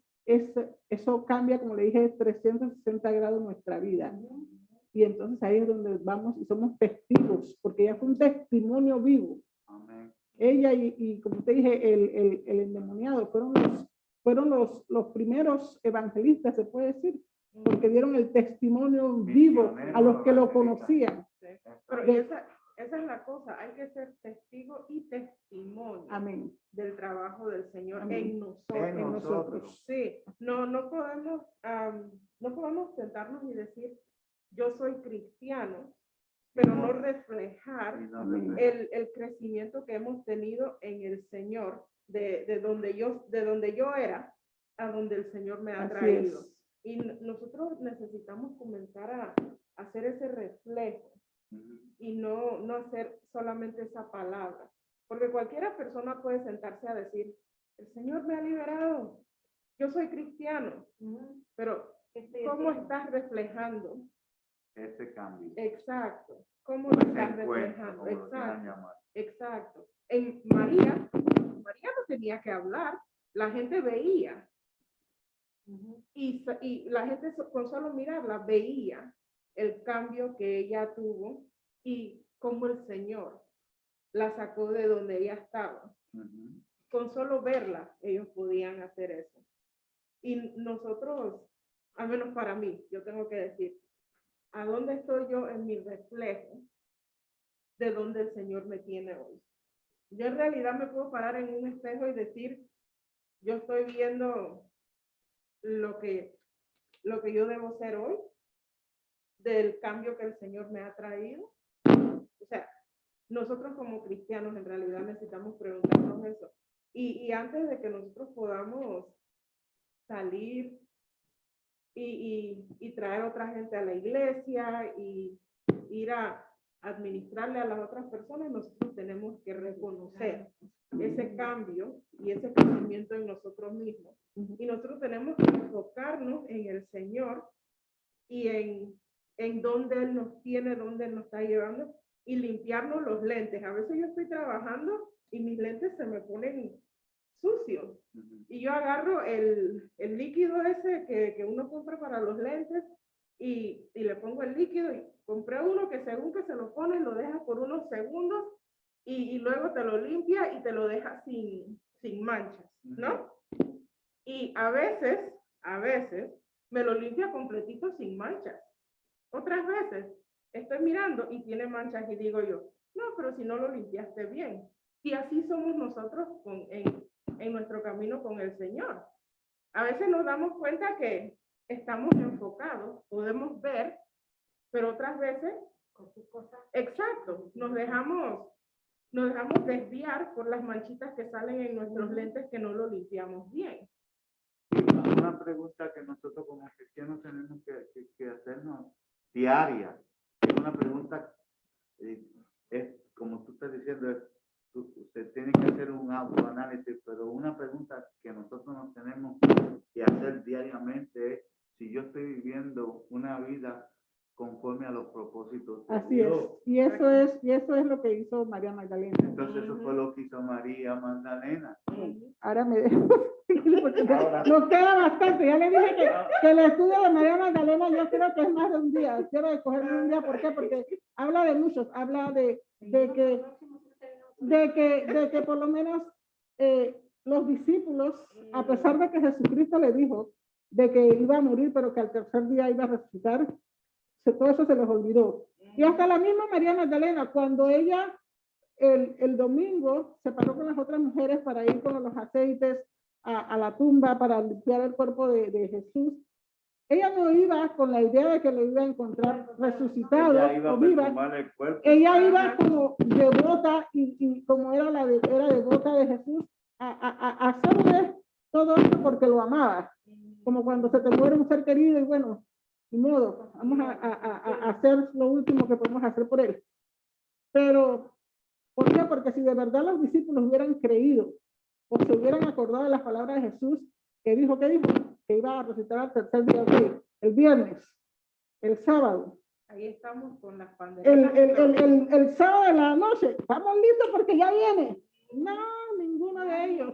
eso cambia, como le dije, 360 grados nuestra vida. Y entonces ahí es donde vamos y somos testigos, porque ella fue un testimonio vivo. Amén. Ella y como te dije, el endemoniado fueron los primeros evangelistas, se puede decir, porque dieron el testimonio vivo a los que lo conocían. Pero y esa es la cosa, hay que ser testigo y testimonio. Amén. Del trabajo del Señor Amén. en nosotros. En nosotros. Sí, no podemos sentarnos y decir, yo soy cristiano, pero no reflejar el crecimiento que hemos tenido en el Señor, de donde yo era a donde el Señor me ha Así traído. es. Y nosotros necesitamos comenzar a hacer ese reflejo y no hacer solamente esa palabra. Porque cualquiera persona puede sentarse a decir, el Señor me ha liberado, yo soy cristiano, pero ¿cómo estás reflejando? Ese cambio. Exacto. ¿Cómo lo estás reflejando? Exacto. Exacto. En María no tenía que hablar, la gente veía. Y la gente con solo mirarla veía el cambio que ella tuvo y cómo el Señor la sacó de donde ella estaba. Con solo verla, ellos podían hacer eso. Y nosotros, al menos para mí, yo tengo que decir, ¿a dónde estoy yo en mi reflejo de donde el Señor me tiene hoy? Yo en realidad me puedo parar en un espejo y decir, yo estoy viendo lo que yo debo ser hoy, del cambio que el Señor me ha traído. O sea, nosotros como cristianos en realidad necesitamos preguntarnos eso. Y antes de que nosotros podamos salir y traer otra gente a la iglesia y ir a administrarle a las otras personas, nosotros tenemos que reconocer ese cambio y ese crecimiento en nosotros mismos. Y nosotros tenemos que enfocarnos en el Señor y en dónde Él nos tiene, dónde Él nos está llevando y limpiarnos los lentes. A veces yo estoy trabajando y mis lentes se me ponen sucios. Y yo agarro el líquido ese que uno compra para los lentes y le pongo el líquido y compré uno que según que se lo pone lo deja por unos segundos y luego te lo limpia y te lo deja sin manchas, ¿no? Y a veces me lo limpia completito sin manchas. Otras veces estoy mirando y tiene manchas y digo yo, no, pero si no lo limpiaste bien. Y así somos nosotros en nuestro camino con el Señor. A veces nos damos cuenta que estamos enfocados, podemos ver, pero otras veces, exacto, nos dejamos desviar por las manchitas que salen en nuestros lentes que no lo limpiamos bien. Una pregunta que nosotros como cristianos tenemos que hacernos diaria. Es una pregunta, es como tú estás diciendo, usted tiene que hacer un autoanálisis, pero una pregunta que nosotros nos tenemos que hacer diariamente es si yo estoy viviendo una vida conforme a los propósitos de Así Dios. es. Y eso es lo que hizo María Magdalena. Entonces eso fue lo que hizo María Magdalena. Ahora Porque Ahora- nos queda bastante. Ya le dije que el estudio de María Magdalena yo creo que es más de un día. Quiero escogerme un día. ¿Por qué? Porque habla de muchos. Habla de que por lo menos los discípulos, a pesar de que Jesucristo le dijo de que iba a morir, pero que al tercer día iba a resucitar, todo eso se les olvidó. Y hasta la misma María Magdalena, cuando ella el domingo se paró con las otras mujeres para ir con los aceites a la tumba para limpiar el cuerpo de Jesús, ella no iba con la idea de que lo iba a encontrar resucitado Ella iba o a viva. perfumar el cuerpo. Ella iba como devota y como era era devota de Jesús a hacerle todo esto porque lo amaba. Como cuando se te muere un ser querido y bueno, ni modo, vamos a hacer lo último que podemos hacer por él. Pero, ¿por qué? Porque si de verdad los discípulos hubieran creído o se hubieran acordado de las palabras de Jesús, que dijo, que iba a resucitar al tercer día, el viernes, el sábado, Ahí estamos con las panderetas. el sábado de la noche, estamos listos porque ya viene. No, ninguno de ellos.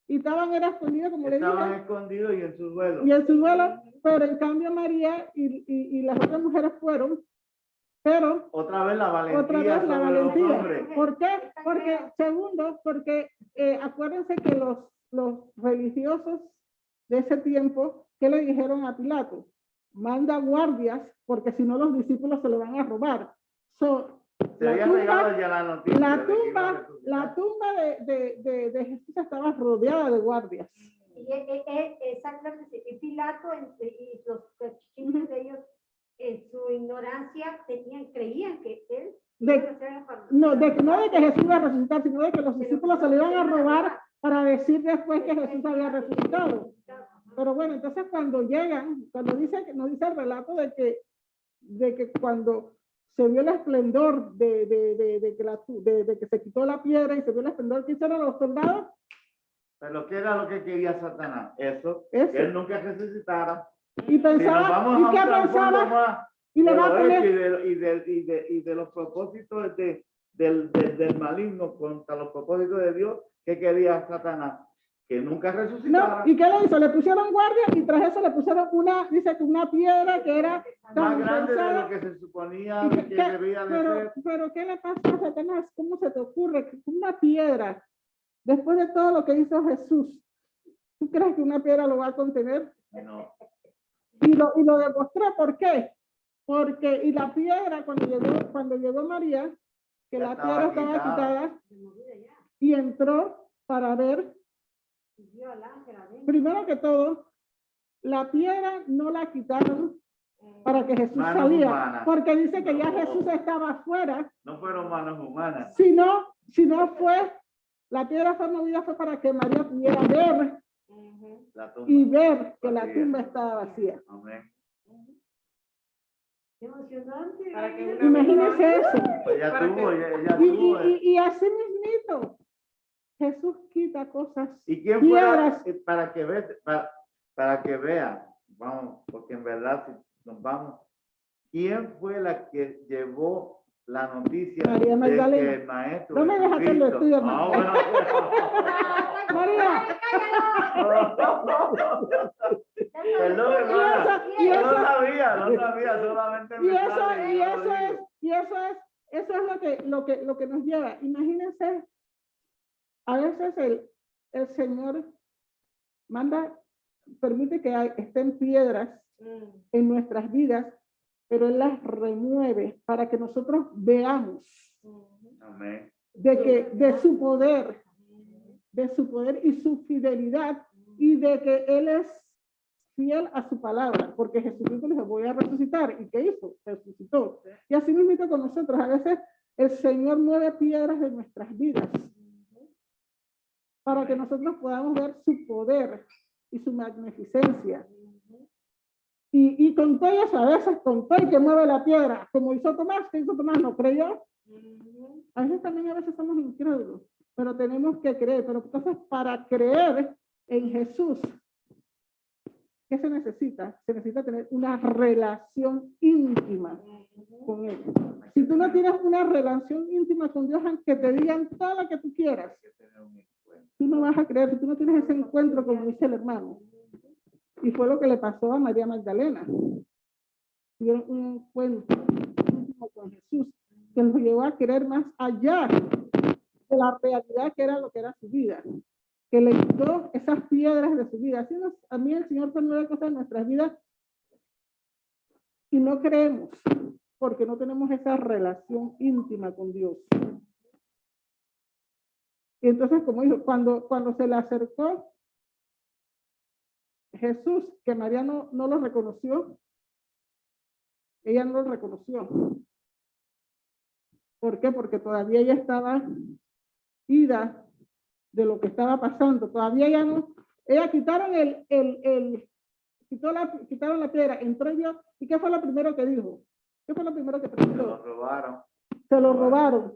Y estaban era escondidos, como Estaban le dije, escondidos y en su duelo. y en su duelo, pero en cambio María y las otras mujeres fueron, pero Otra vez la valentía otra vez la sobre los valentía. hombres. ¿Por qué? Porque, segundo, porque acuérdense que los religiosos de ese tiempo, ¿qué le dijeron a Pilato? Manda guardias, porque si no los discípulos se lo van a robar. Se había regado ya la noticia. La de que iba a tumba, resucitar. la tumba de Jesús estaba rodeada de guardias. Exactamente. Y Pilato y los chiquitos de ellos, en su ignorancia, creían que él No de que Jesús iba a resucitar, sino de que los discípulos se lo iban a robar para decir después que Jesús había resucitado. Pero bueno, entonces cuando llegan, nos dice el relato de que cuando se vio el esplendor de que se quitó la piedra y se vio el esplendor que hicieron los soldados. Pero ¿qué era lo que quería Satanás? Eso. Que él nunca resucitara. Y pensaba, ¿y qué pensaba? Y le va a poner... y de los propósitos del maligno contra los propósitos de Dios, ¿qué quería Satanás? Que nunca resucitara. No, ¿y qué le hizo? Le pusieron guardia y tras eso le pusieron una piedra que era más grande de pesada. lo que se suponía que debía de ser. Pero ¿qué le pasa a Satanás? ¿Cómo se te ocurre que una piedra, después de todo lo que hizo Jesús, tú crees que una piedra lo va a contener? No. Y lo demostró, ¿por qué? Porque, y la piedra, cuando llegó María, que Ya la piedra estaba quitada, y entró para ver, primero que todo, la piedra no la quitaron para que Jesús Manos saliera, humanas. porque dice que ya No. Jesús estaba afuera, No fueron manos humanas. sino fue, la piedra fue movida fue para que María pudiera ver La tumba. y ver que la Vacía. tumba estaba vacía. Amén. Emocionante. Para que una Imagínense eso. Pues ya Para tuvo, que- ya tuvo. Y así mismito, Jesús quita cosas. ¿Y quién fue piedras. para que vean? Vamos, porque en verdad si nos vamos. ¿Quién fue la que llevó la noticia María de Magdalena. que el maestro No me dejas hacer el Jesucristo- estudio, Ah, hermano. bueno. María, Perdón, hermana. y Yo eso- no sabía, solamente me sale, yo lo digo. eso es lo que nos lleva. Imagínense, a veces el Señor permite que estén piedras en nuestras vidas, pero Él las remueve para que nosotros veamos Amén. de su poder y su fidelidad, y de que Él es fiel a su palabra, porque Jesucristo le dijo, voy a resucitar. ¿Y qué hizo? Resucitó. Y así mismo con nosotros, a veces el Señor mueve piedras de nuestras vidas para que nosotros podamos ver su poder y su magnificencia. Y con todo eso, a veces con todo el que mueve la piedra, como hizo Tomás, que hizo Tomás, no creyó. A veces también somos incrédulos, pero tenemos que creer. Pero entonces, para creer en Jesús, ¿qué se necesita? Se necesita tener una relación íntima con Él. Si tú no tienes una relación íntima con Dios, aunque te digan todo lo que tú quieras, Hay que tener un encuentro. tú no vas a creer, si tú no tienes ese encuentro, como dice el hermano. Y fue lo que le pasó a María Magdalena. Tuvieron un encuentro íntimo con Jesús, que los llevó a querer más allá de la realidad que era lo que era su vida, que le quitó esas piedras de su vida. Así a mí el Señor pone cosas en nuestras vidas y no creemos, porque no tenemos esa relación íntima con Dios. Y entonces, como dijo, cuando se le acercó Jesús, que María no lo reconoció, ella no lo reconoció. ¿Por qué? Porque todavía ella estaba ida de lo que estaba pasando. Todavía ya no, ella quitaron quitaron la piedra, entró yo, ¿y qué fue lo primero que dijo? ¿Qué fue lo primero que Se preguntó? lo robaron. Se lo robaron.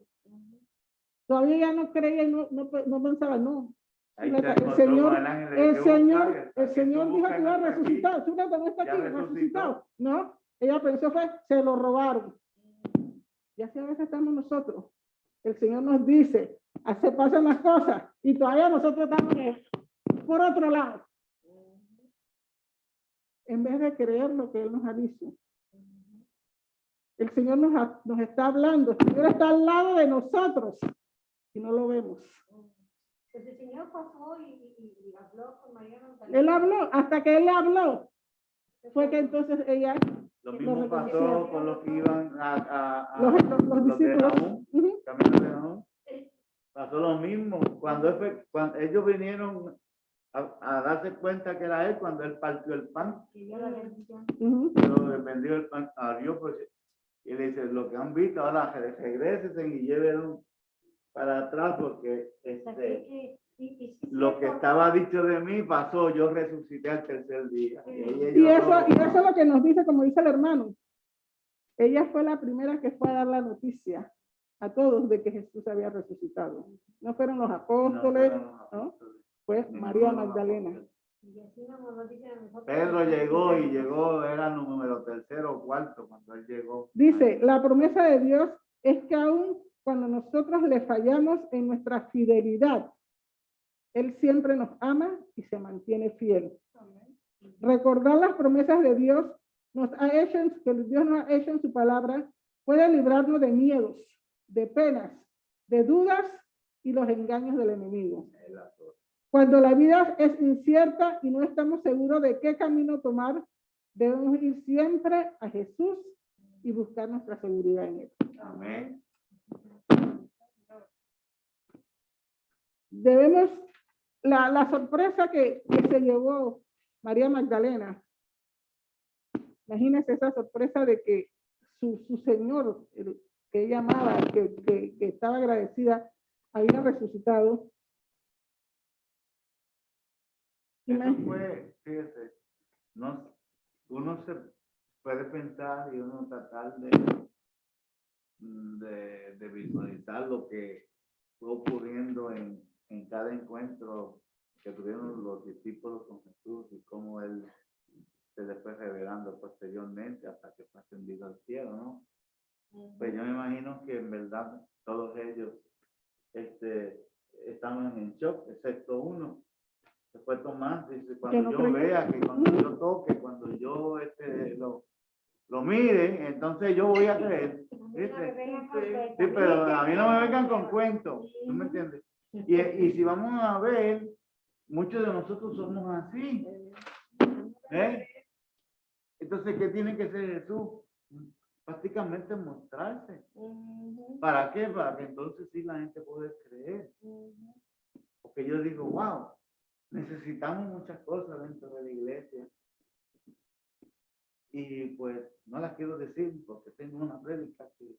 Todavía ya no creía y no pensaba, no. Ahí El se encontró Señor, con el ángel y le el dijo, Señor, "Busca, el que Señor tú dijo buscas que iba a no está aquí". resucitar. Tú no está aquí, Ya resucitado. resucitó. No, ella pensó fue, se lo robaron. Y así a veces estamos nosotros. El Señor nos dice, así pasan las cosas y todavía nosotros estamos por otro lado. En vez de creer lo que Él nos ha dicho. El Señor nos está hablando, el Señor está al lado de nosotros y no lo vemos. Pues el Señor pasó y habló con María Magdalena. Él habló, hasta que Él habló, fue que entonces ella, Lo mismo Lo pasó reconoció. con los que iban a los de discípulos, Nahum, ujú, camino de Nahum. Pasó lo mismo. Cuando ellos vinieron a darse cuenta que era él, cuando él partió el pan, Que dio la bendición. ujú. pero le vendió el pan a Dios, pues, y le dice, lo que han visto, ahora regresen y lleven para atrás, porque O sea, que sí, lo que cierto. estaba dicho de mí pasó, yo resucité al tercer día. Sí. Y eso es lo que nos dice, como dice el hermano. Ella fue la primera que fue a dar la noticia a todos de que Jesús había resucitado. No fueron los apóstoles, ¿no? Fue María Magdalena. Y así nos dicen a nosotros. Pedro llegó, era el número 3 o 4 cuando él llegó. Dice, la promesa de Dios es que aún cuando nosotros le fallamos en nuestra fidelidad, Él siempre nos ama y se mantiene fiel. Recordar las promesas de Dios que Dios nos ha hecho en su palabra, puede librarnos de miedos, de penas, de dudas y los engaños del enemigo. Cuando la vida es incierta y no estamos seguros de qué camino tomar, debemos ir siempre a Jesús y buscar nuestra seguridad en Él. Amén. Debemos, la sorpresa que se llevó María Magdalena, imagínense esa sorpresa de que su Señor, que ella amaba, que estaba agradecida, había resucitado. Eso fue, fíjese, uno se puede pensar y uno tratar de visualizar lo que fue ocurriendo en cada encuentro que tuvieron los discípulos con Jesús y cómo Él se les fue revelando posteriormente hasta que fue ascendido al cielo, ¿no? Pues yo me imagino que en verdad todos ellos estaban en shock, excepto uno. Después Tomás dice, cuando yo vea, que cuando yo toque, cuando yo lo mire, entonces yo voy a creer. ¿Viste? Sí, pero a mí no me vengan con cuentos, ¿no me entiendes? Y si vamos a ver, muchos de nosotros somos así. Entonces, ¿qué tiene que hacer Jesús? Prácticamente mostrarse. ¿Para qué? Para que entonces sí la gente pueda creer. Porque yo digo, wow, necesitamos muchas cosas dentro de la iglesia. Y pues no las quiero decir porque tengo una prédica que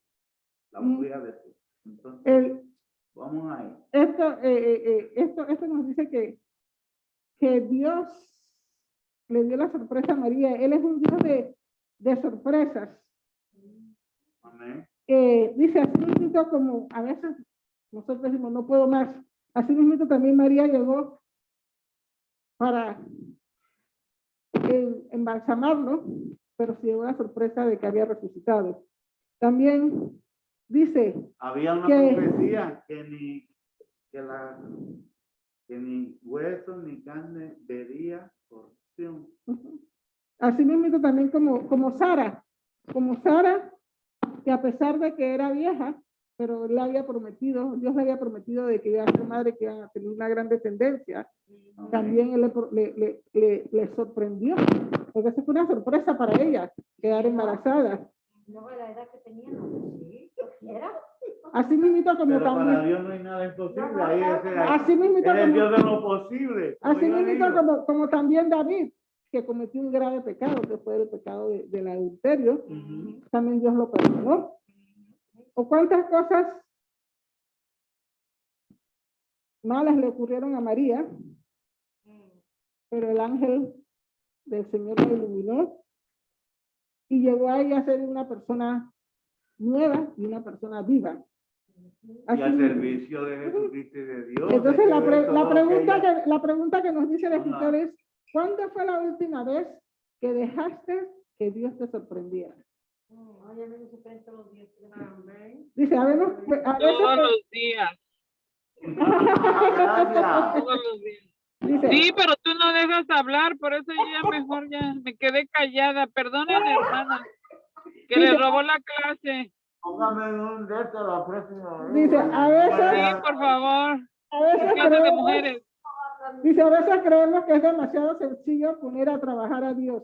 la voy a decir. Entonces, vamos ahí. Esto nos dice que Dios le dio la sorpresa a María. Él es un Dios de sorpresas. Amén. Dice así mismo, como a veces nosotros decimos no puedo más. Así mismo también María llegó para embalsamarlo, pero se llevó la sorpresa de que había resucitado. También dice había una que profecía que que ni hueso ni carne vería corrupción. Así mismo también como Sara, que a pesar de que era vieja, pero Dios le había prometido de que iba a ser madre, que iba a tener una gran descendencia. También él le sorprendió, porque eso fue una sorpresa para ella, quedar embarazada. Luego de la edad que tenía, no, sí, quiera. Así mismo como Pero para también. Dios no hay nada imposible. No, no, Ahí Así mismo es el Dios de lo posible. Así Oigan mismo ellos. como también David, que cometió un grave pecado, que fue el pecado del adulterio, también Dios lo perdonó. ¿O cuántas cosas malas le ocurrieron a María? Pero el ángel del Señor la iluminó y llevó a ella a ser una persona nueva y una persona viva. Y Así al mismo. servicio de Jesucristo y de Dios. Entonces hay que ver todo lo que ella- la pregunta que nos dice el Ajá. escritor es, ¿cuándo fue la última vez que dejaste que Dios te sorprendiera? Ay, a mí me sorprende todos los días. Amén. Dice, a veces Todos los días. Gracias. Todos los días. dice, Sí, pero tú no dejas hablar, por eso yo ya mejor ya me quedé callada. Perdonen, hermana, que le robó la clase. Póngame un de esto la próxima vez. Dice, a veces- Sí, por favor. a veces Clase de creemos, mujeres. dice, a veces creemos que es demasiado sencillo poner a trabajar a Dios,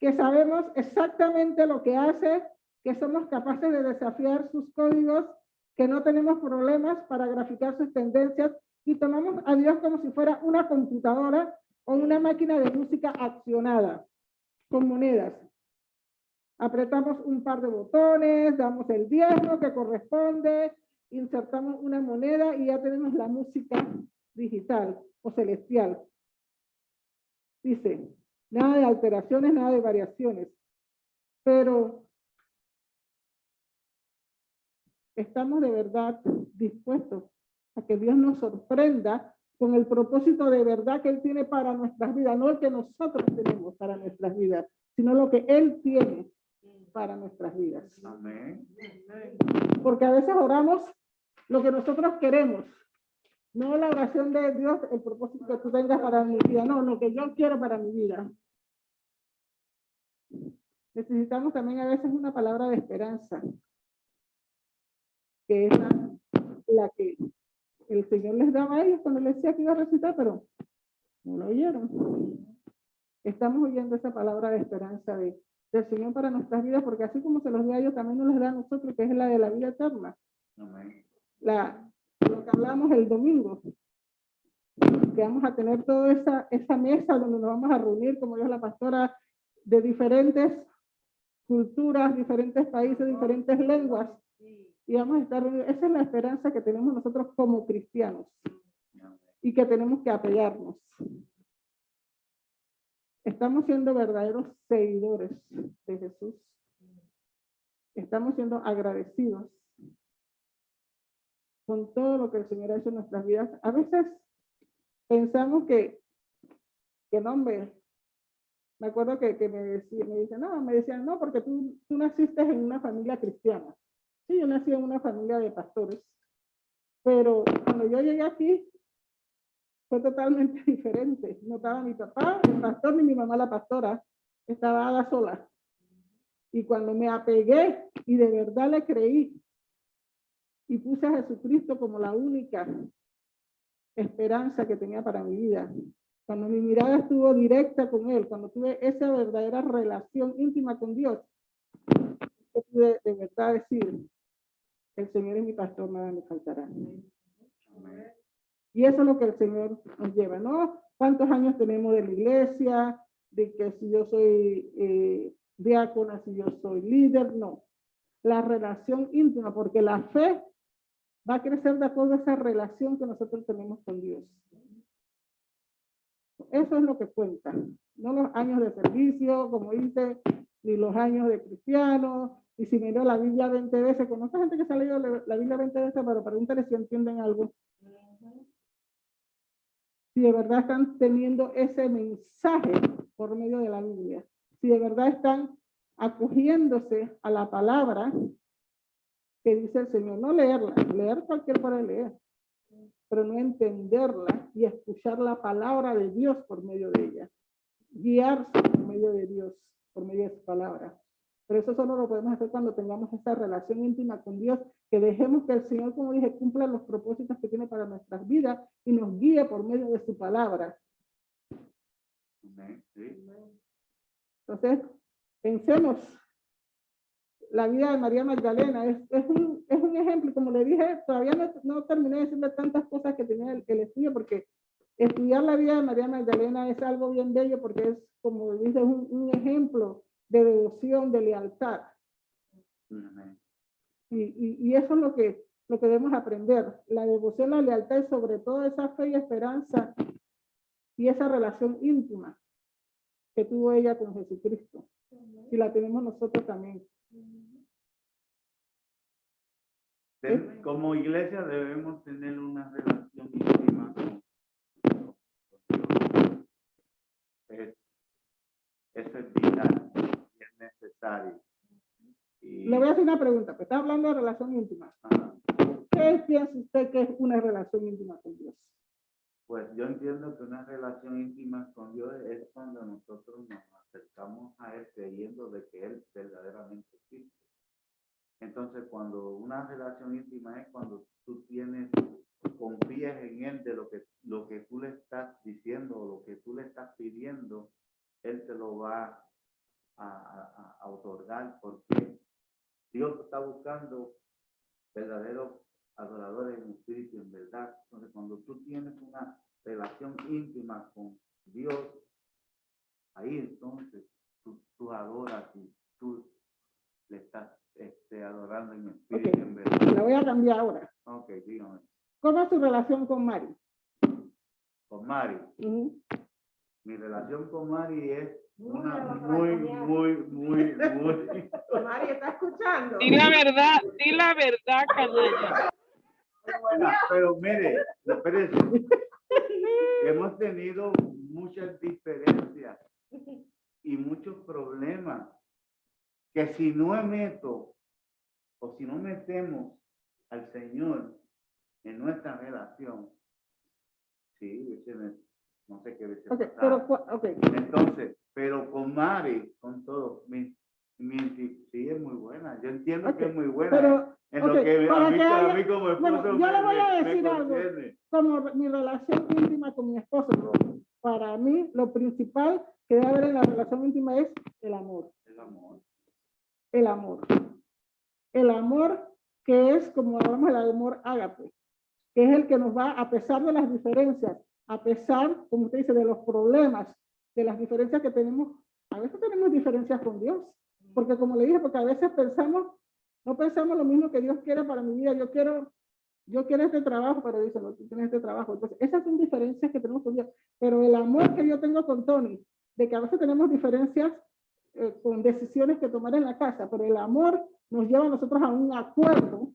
que sabemos exactamente lo que hace, que somos capaces de desafiar sus códigos, que no tenemos problemas para graficar sus tendencias y tomamos a Dios como si fuera una computadora o una máquina de música accionada con monedas. Apretamos un par de botones, damos el diezmo que corresponde, insertamos una moneda y ya tenemos la música digital o celestial. Dice, nada de alteraciones, nada de variaciones. Pero estamos de verdad dispuestos a que Dios nos sorprenda con el propósito de verdad que Él tiene para nuestras vidas, no el que nosotros tenemos para nuestras vidas, sino lo que Él tiene para nuestras vidas. Amén. Porque a veces oramos lo que nosotros queremos, no la oración de Dios, el propósito que tú tengas para mi vida, no, lo que yo quiero para mi vida. Necesitamos también a veces una palabra de esperanza, que es la que el Señor les daba a ellos cuando les decía que iba a recitar, pero no lo oyeron. Estamos oyendo esa palabra de esperanza del Señor para nuestras vidas, porque así como se los dio a ellos, también nos les da a nosotros, que es la de la vida eterna. Amén. Lo que hablamos el domingo, que vamos a tener toda esa mesa donde nos vamos a reunir, como dijo la pastora, de diferentes culturas, diferentes países, diferentes lenguas, y vamos a estar, esa es la esperanza que tenemos nosotros como cristianos, y que tenemos que apegarnos. Estamos siendo verdaderos seguidores de Jesús. Estamos siendo agradecidos con todo lo que el Señor ha hecho en nuestras vidas. A veces pensamos que no, hombre, me acuerdo que me decían, no, porque tú naciste en una familia cristiana. Sí, yo nací en una familia de pastores, pero cuando yo llegué aquí, fue totalmente diferente. No estaba mi papá, el pastor, ni mi mamá, la pastora, estaba Ada sola. Y cuando me apegué y de verdad le creí y puse a Jesucristo como la única esperanza que tenía para mi vida, cuando mi mirada estuvo directa con Él, cuando tuve esa verdadera relación íntima con Dios, yo pude de verdad decir, el Señor es mi pastor, nada me faltará. Amén. Y eso es lo que el Señor nos lleva, ¿no? ¿Cuántos años tenemos de la iglesia? De que si yo soy diácona, si yo soy líder, no. La relación íntima, porque la fe va a crecer de acuerdo a esa relación que nosotros tenemos con Dios. Eso es lo que cuenta, no los años de servicio, como dice, ni los años de cristiano, y si miró la Biblia 20 veces, conozco gente que se ha leído la Biblia 20 veces, pero pregúntale si entienden algo. Si de verdad están teniendo ese mensaje por medio de la Biblia, si de verdad están acogiéndose a la palabra que dice el Señor, no leerla, leer cualquier para leer, pero no entenderla y escuchar la palabra de Dios por medio de ella. Guiarse por medio de Dios, por medio de su palabra. Pero eso solo lo podemos hacer cuando tengamos esa relación íntima con Dios, que dejemos que el Señor, como dije, cumpla los propósitos que tiene para nuestras vidas y nos guíe por medio de su palabra. Amén. Sí. Entonces, pensemos, la vida de María Magdalena es un ejemplo. Como le dije, todavía no terminé de decirle tantas cosas que tenía el estudio, porque estudiar la vida de María Magdalena es algo bien bello, porque es, como dice, un ejemplo de devoción, de lealtad. Amén. Y eso es lo que debemos aprender, la devoción, la lealtad y sobre todo esa fe y esperanza y esa relación íntima que tuvo ella con Jesucristo. Y la tenemos nosotros también. Como iglesia debemos tener una relación íntima con Dios. Eso es vital, es necesario. Y, Le voy a hacer una pregunta, pues está hablando de relación íntima. ajá, ¿Qué piensa usted que es una relación íntima con Dios? pues yo entiendo que una relación íntima con Dios es cuando nosotros nos acercamos a Él creyendo de que Él verdaderamente existe. Entonces, cuando una relación íntima es cuando tú confías en Él de lo que tú le estás diciendo o lo que tú le estás pidiendo, Él te lo va a otorgar, porque Dios está buscando verdaderos adoradores en espíritu y en verdad. Entonces, cuando tú tienes una relación íntima con Dios, ahí entonces tú adoras y tú le estás adorando en espíritu y en verdad. La voy a cambiar ahora. Ok, dígame. ¿Cómo es su relación con Mari? Con Mari. Mi relación con Mari es una muy. Mari, ¿está escuchando? Di la verdad, canalla. buena, pero mire, espérese, hemos tenido muchas diferencias y muchos problemas que si no meto o si no metemos al Señor en nuestra relación, sí, no sé qué decir. Okay, pero, okay. Entonces, pero con Mari, con todo, sí es muy buena. Yo entiendo que es muy buena. Pero, en lo que a mí como esposo bueno, yo le voy a decir algo. conviene. Como mi relación íntima con mi esposo, para mí lo principal que debe haber en la relación íntima es el amor. El amor. El amor. El amor que es, como hablamos, el amor ágape, que es el que nos va, a pesar de las diferencias, a pesar, como usted dice, de los problemas, de las diferencias que tenemos. A veces tenemos diferencias con Dios, porque como le dije, porque a veces no pensamos lo mismo que Dios quiere para mi vida. Yo quiero este trabajo, pero dice, no, tú tienes este trabajo. Entonces, esas son diferencias que tenemos con Dios. Pero el amor que yo tengo con Tony, de que a veces tenemos diferencias con decisiones que tomar en la casa, pero el amor nos lleva a nosotros a un acuerdo.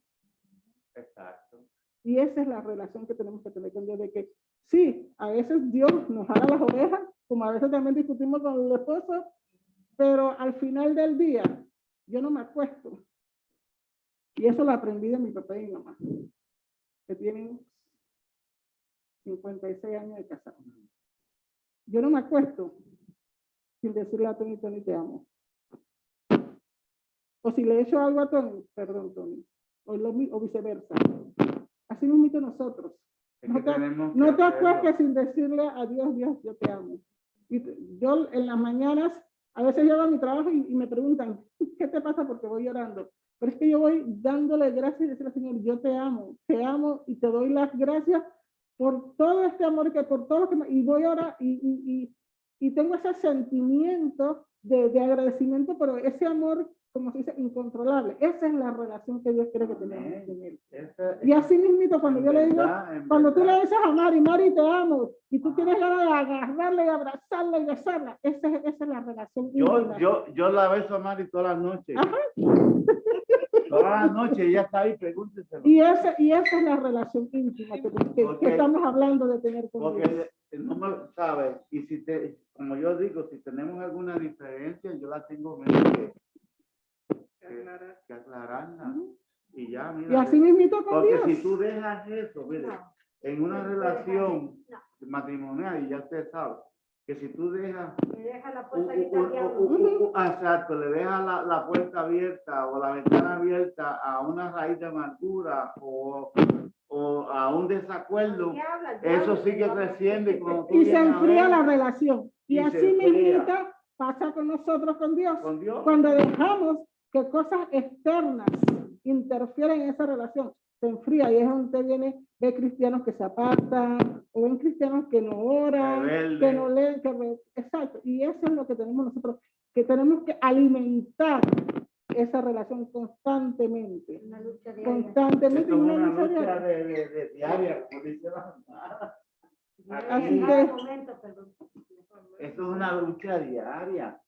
Exacto. Y esa es la relación que tenemos que tener con Dios, de que sí, a veces Dios nos jala las orejas, como a veces también discutimos con el esposo, pero al final del día, yo no me acuesto. Y eso lo aprendí de mi papá y mi mamá, que tienen 56 años de casados. Yo no me acuesto sin decirle a Tony, Tony, te amo. O si le he hecho algo a Tony, perdón, Tony. O viceversa. Así mismo nosotros. No te acuestes sin decirle a Dios, Dios, yo te amo. Y yo en las mañanas, a veces llego a mi trabajo y me preguntan, ¿qué te pasa? Porque voy llorando. Pero es que yo voy dándole gracias y decirle al Señor, yo te amo y te doy las gracias por todo este amor, por todo lo que y voy ahora y tengo ese sentimiento de agradecimiento, pero ese amor, como se dice, incontrolable. Esa es la relación que Dios quiere que tenemos con Él. Y así mismito, cuando yo le digo, cuando tú le dices a Mari, te amo, y tú tienes ganas de agarrarla y abrazarla y besarla, esa es la relación íntima. Yo la beso a Mari todas las noches. Ajá. Todas las noches ella está ahí, pregúntese. Y esa es la relación íntima que estamos hablando de tener con Dios. Porque no me sabe, y como yo digo, si tenemos alguna diferencia, yo la tengo que aclararla. Y ya, mira. Y así mismito con porque Dios. si tú dejas eso, mire, en una relación matrimonial, y ya usted sabe, que si tú dejas, Me deja la puerta abierta al diablo. exacto, le dejas la puerta abierta o la ventana abierta a una raíz de amargura o a un desacuerdo, eso sigue creciendo y cuando tú Y se vienes a enfría ver, la relación. Y y se así enfría. mismo pasa con nosotros, con Dios. con Dios, Cuando dejamos que cosas externas interfieren en esa relación, se enfría y es donde viene, ve cristianos que se apartan, o ven cristianos que no oran, Rebelde. que no leen, exacto. Y eso es lo que tenemos nosotros, que tenemos que alimentar esa relación constantemente. Una lucha diaria. Constantemente. esto es una lucha lucha diaria. de diaria, como dice la hermana. Así En que- cada momento, perdón. Esto es una lucha diaria.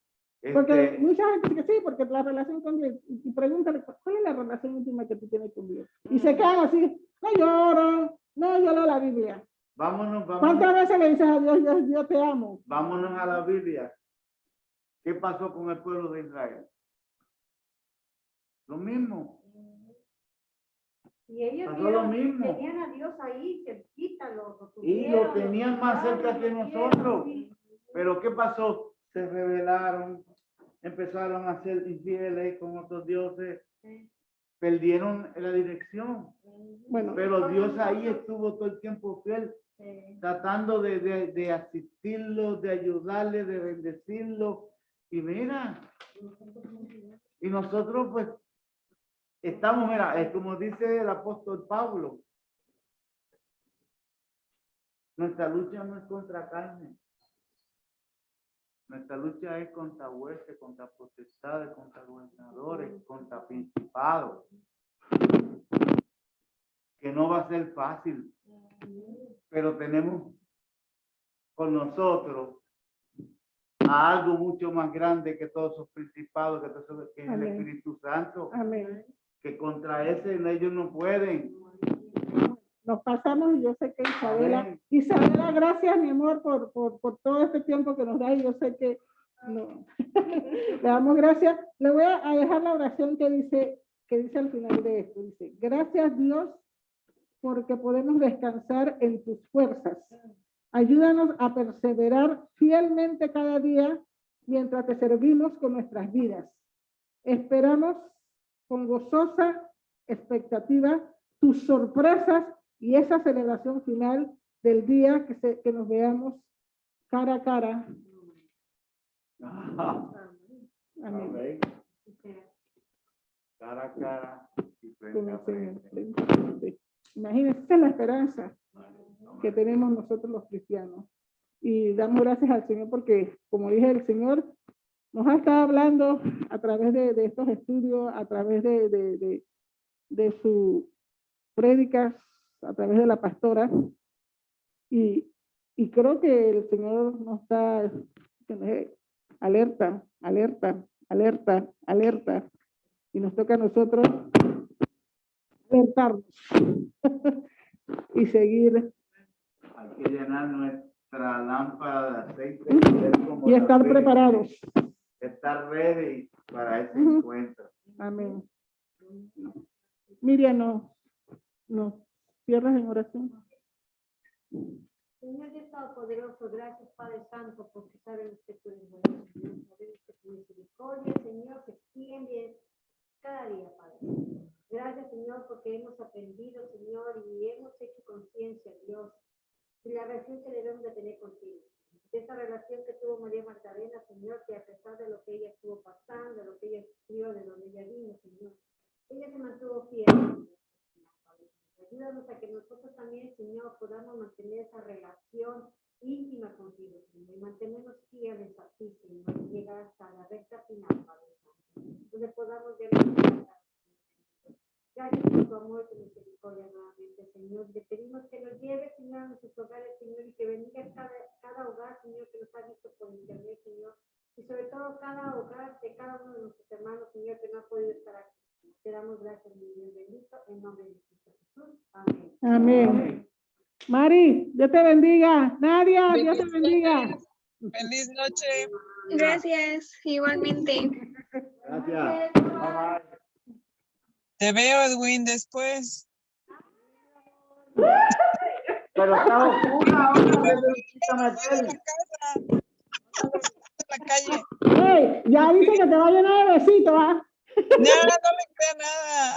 Porque mucha gente dice que sí, porque la relación con Dios, y pregúntale, ¿cuál es la relación íntima que tú tienes con Dios? Y se quedan así, no lloro, no, yo leo la Biblia. Vámonos, ¿Cuántas veces le dices a Dios, yo te amo? vámonos a la Biblia. ¿Qué pasó con el pueblo de Israel? Lo mismo. Y ellos Pasó lo mismo. tenían a Dios ahí, cerquita, lo Y lo tenían más cerca que nosotros. Pero ¿qué pasó? Se rebelaron, empezaron a ser infieles con otros dioses, perdieron la dirección. Bueno, Pero Dios ahí estuvo todo el tiempo fiel, tratando de asistirlo, de ayudarle, de bendecirlo. Y mira, y nosotros pues estamos, mira, es como dice el apóstol Pablo, nuestra lucha no es contra carne. Nuestra lucha es contra huestes, contra potestades, contra gobernadores, contra principados. Que no va a ser fácil, pero tenemos con nosotros a algo mucho más grande que todos esos principados, que es el Amén. Espíritu Santo, amén. que contra ese ellos no pueden. Nos pasamos y yo sé que Amén. Isabela, gracias mi amor por todo este tiempo que nos da y yo sé que no. Le damos gracias. Le voy a dejar la oración que dice al final de esto. Dice, gracias Dios porque podemos descansar en tus fuerzas. Ayúdanos a perseverar fielmente cada día mientras te servimos con nuestras vidas. Esperamos con gozosa expectativa tus sorpresas y esa celebración final del día que nos veamos cara a cara. Amén. Amén. Cara a cara y frente Con a el Señor. frente. Imagínense, esa es la esperanza que tenemos nosotros los cristianos. Y damos gracias al Señor porque, como dije, el Señor nos ha estado hablando a través de estos estudios, a través de sus prédicas, a través de la pastora. Y creo que el Señor nos está alerta, alerta, alerta, alerta. Y nos toca a nosotros alertarnos y seguir. Hay que llenar nuestra lámpara de aceite Y estar preparados. Estar ready para ese Ujú. encuentro. Amén. Miriam, no. Cierras en oración. Señor Dios Todopoderoso, gracias Padre Santo, porque sabemos que tú eres bueno, Señor. Sabemos que tu misericordia, Señor, se extiende cada día, Padre. Gracias, Señor, porque hemos aprendido, Señor, y hemos hecho conciencia, Dios, de la relación que debemos de tener contigo. De esa relación que tuvo María Magdalena, Señor, que a pesar de lo que ella estuvo pasando, de lo que ella sufrió, de donde ella vino, Señor, ella se mantuvo fiel. Ayúdanos a que nosotros también, Señor, podamos mantener esa relación íntima contigo, Señor, y mantenernos fieles a ti, Señor, y llegar hasta la recta final, Padre Santo, donde podamos ver la libertad. Gracias por tu amor y tu misericordia nuevamente, Señor. Te pedimos que nos lleves, Señor, a nuestros hogares, Señor, y que bendiga cada hogar, Señor, que nos ha visto por internet, Señor, y sobre todo cada hogar de cada uno de nuestros hermanos, Señor, que no ha podido estar aquí. Te damos gracias, mi Dios bendito, en nombre de Cristo Jesús. Amén. Amén. Mari, Dios te bendiga. Nadia, Dios te bendiga. Feliz noche. Gracias, igualmente. Gracias. Bye, bye. Te veo, Edwin, después. Pero está oscura ahora, necesita meter. En la calle. Hey, ya dice que te va a llenar de besitos, ¿ah? Ya, no le crea nada.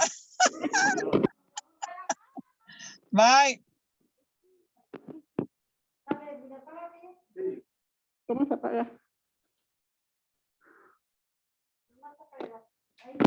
Bye. ¿Cómo se apaga? Ahí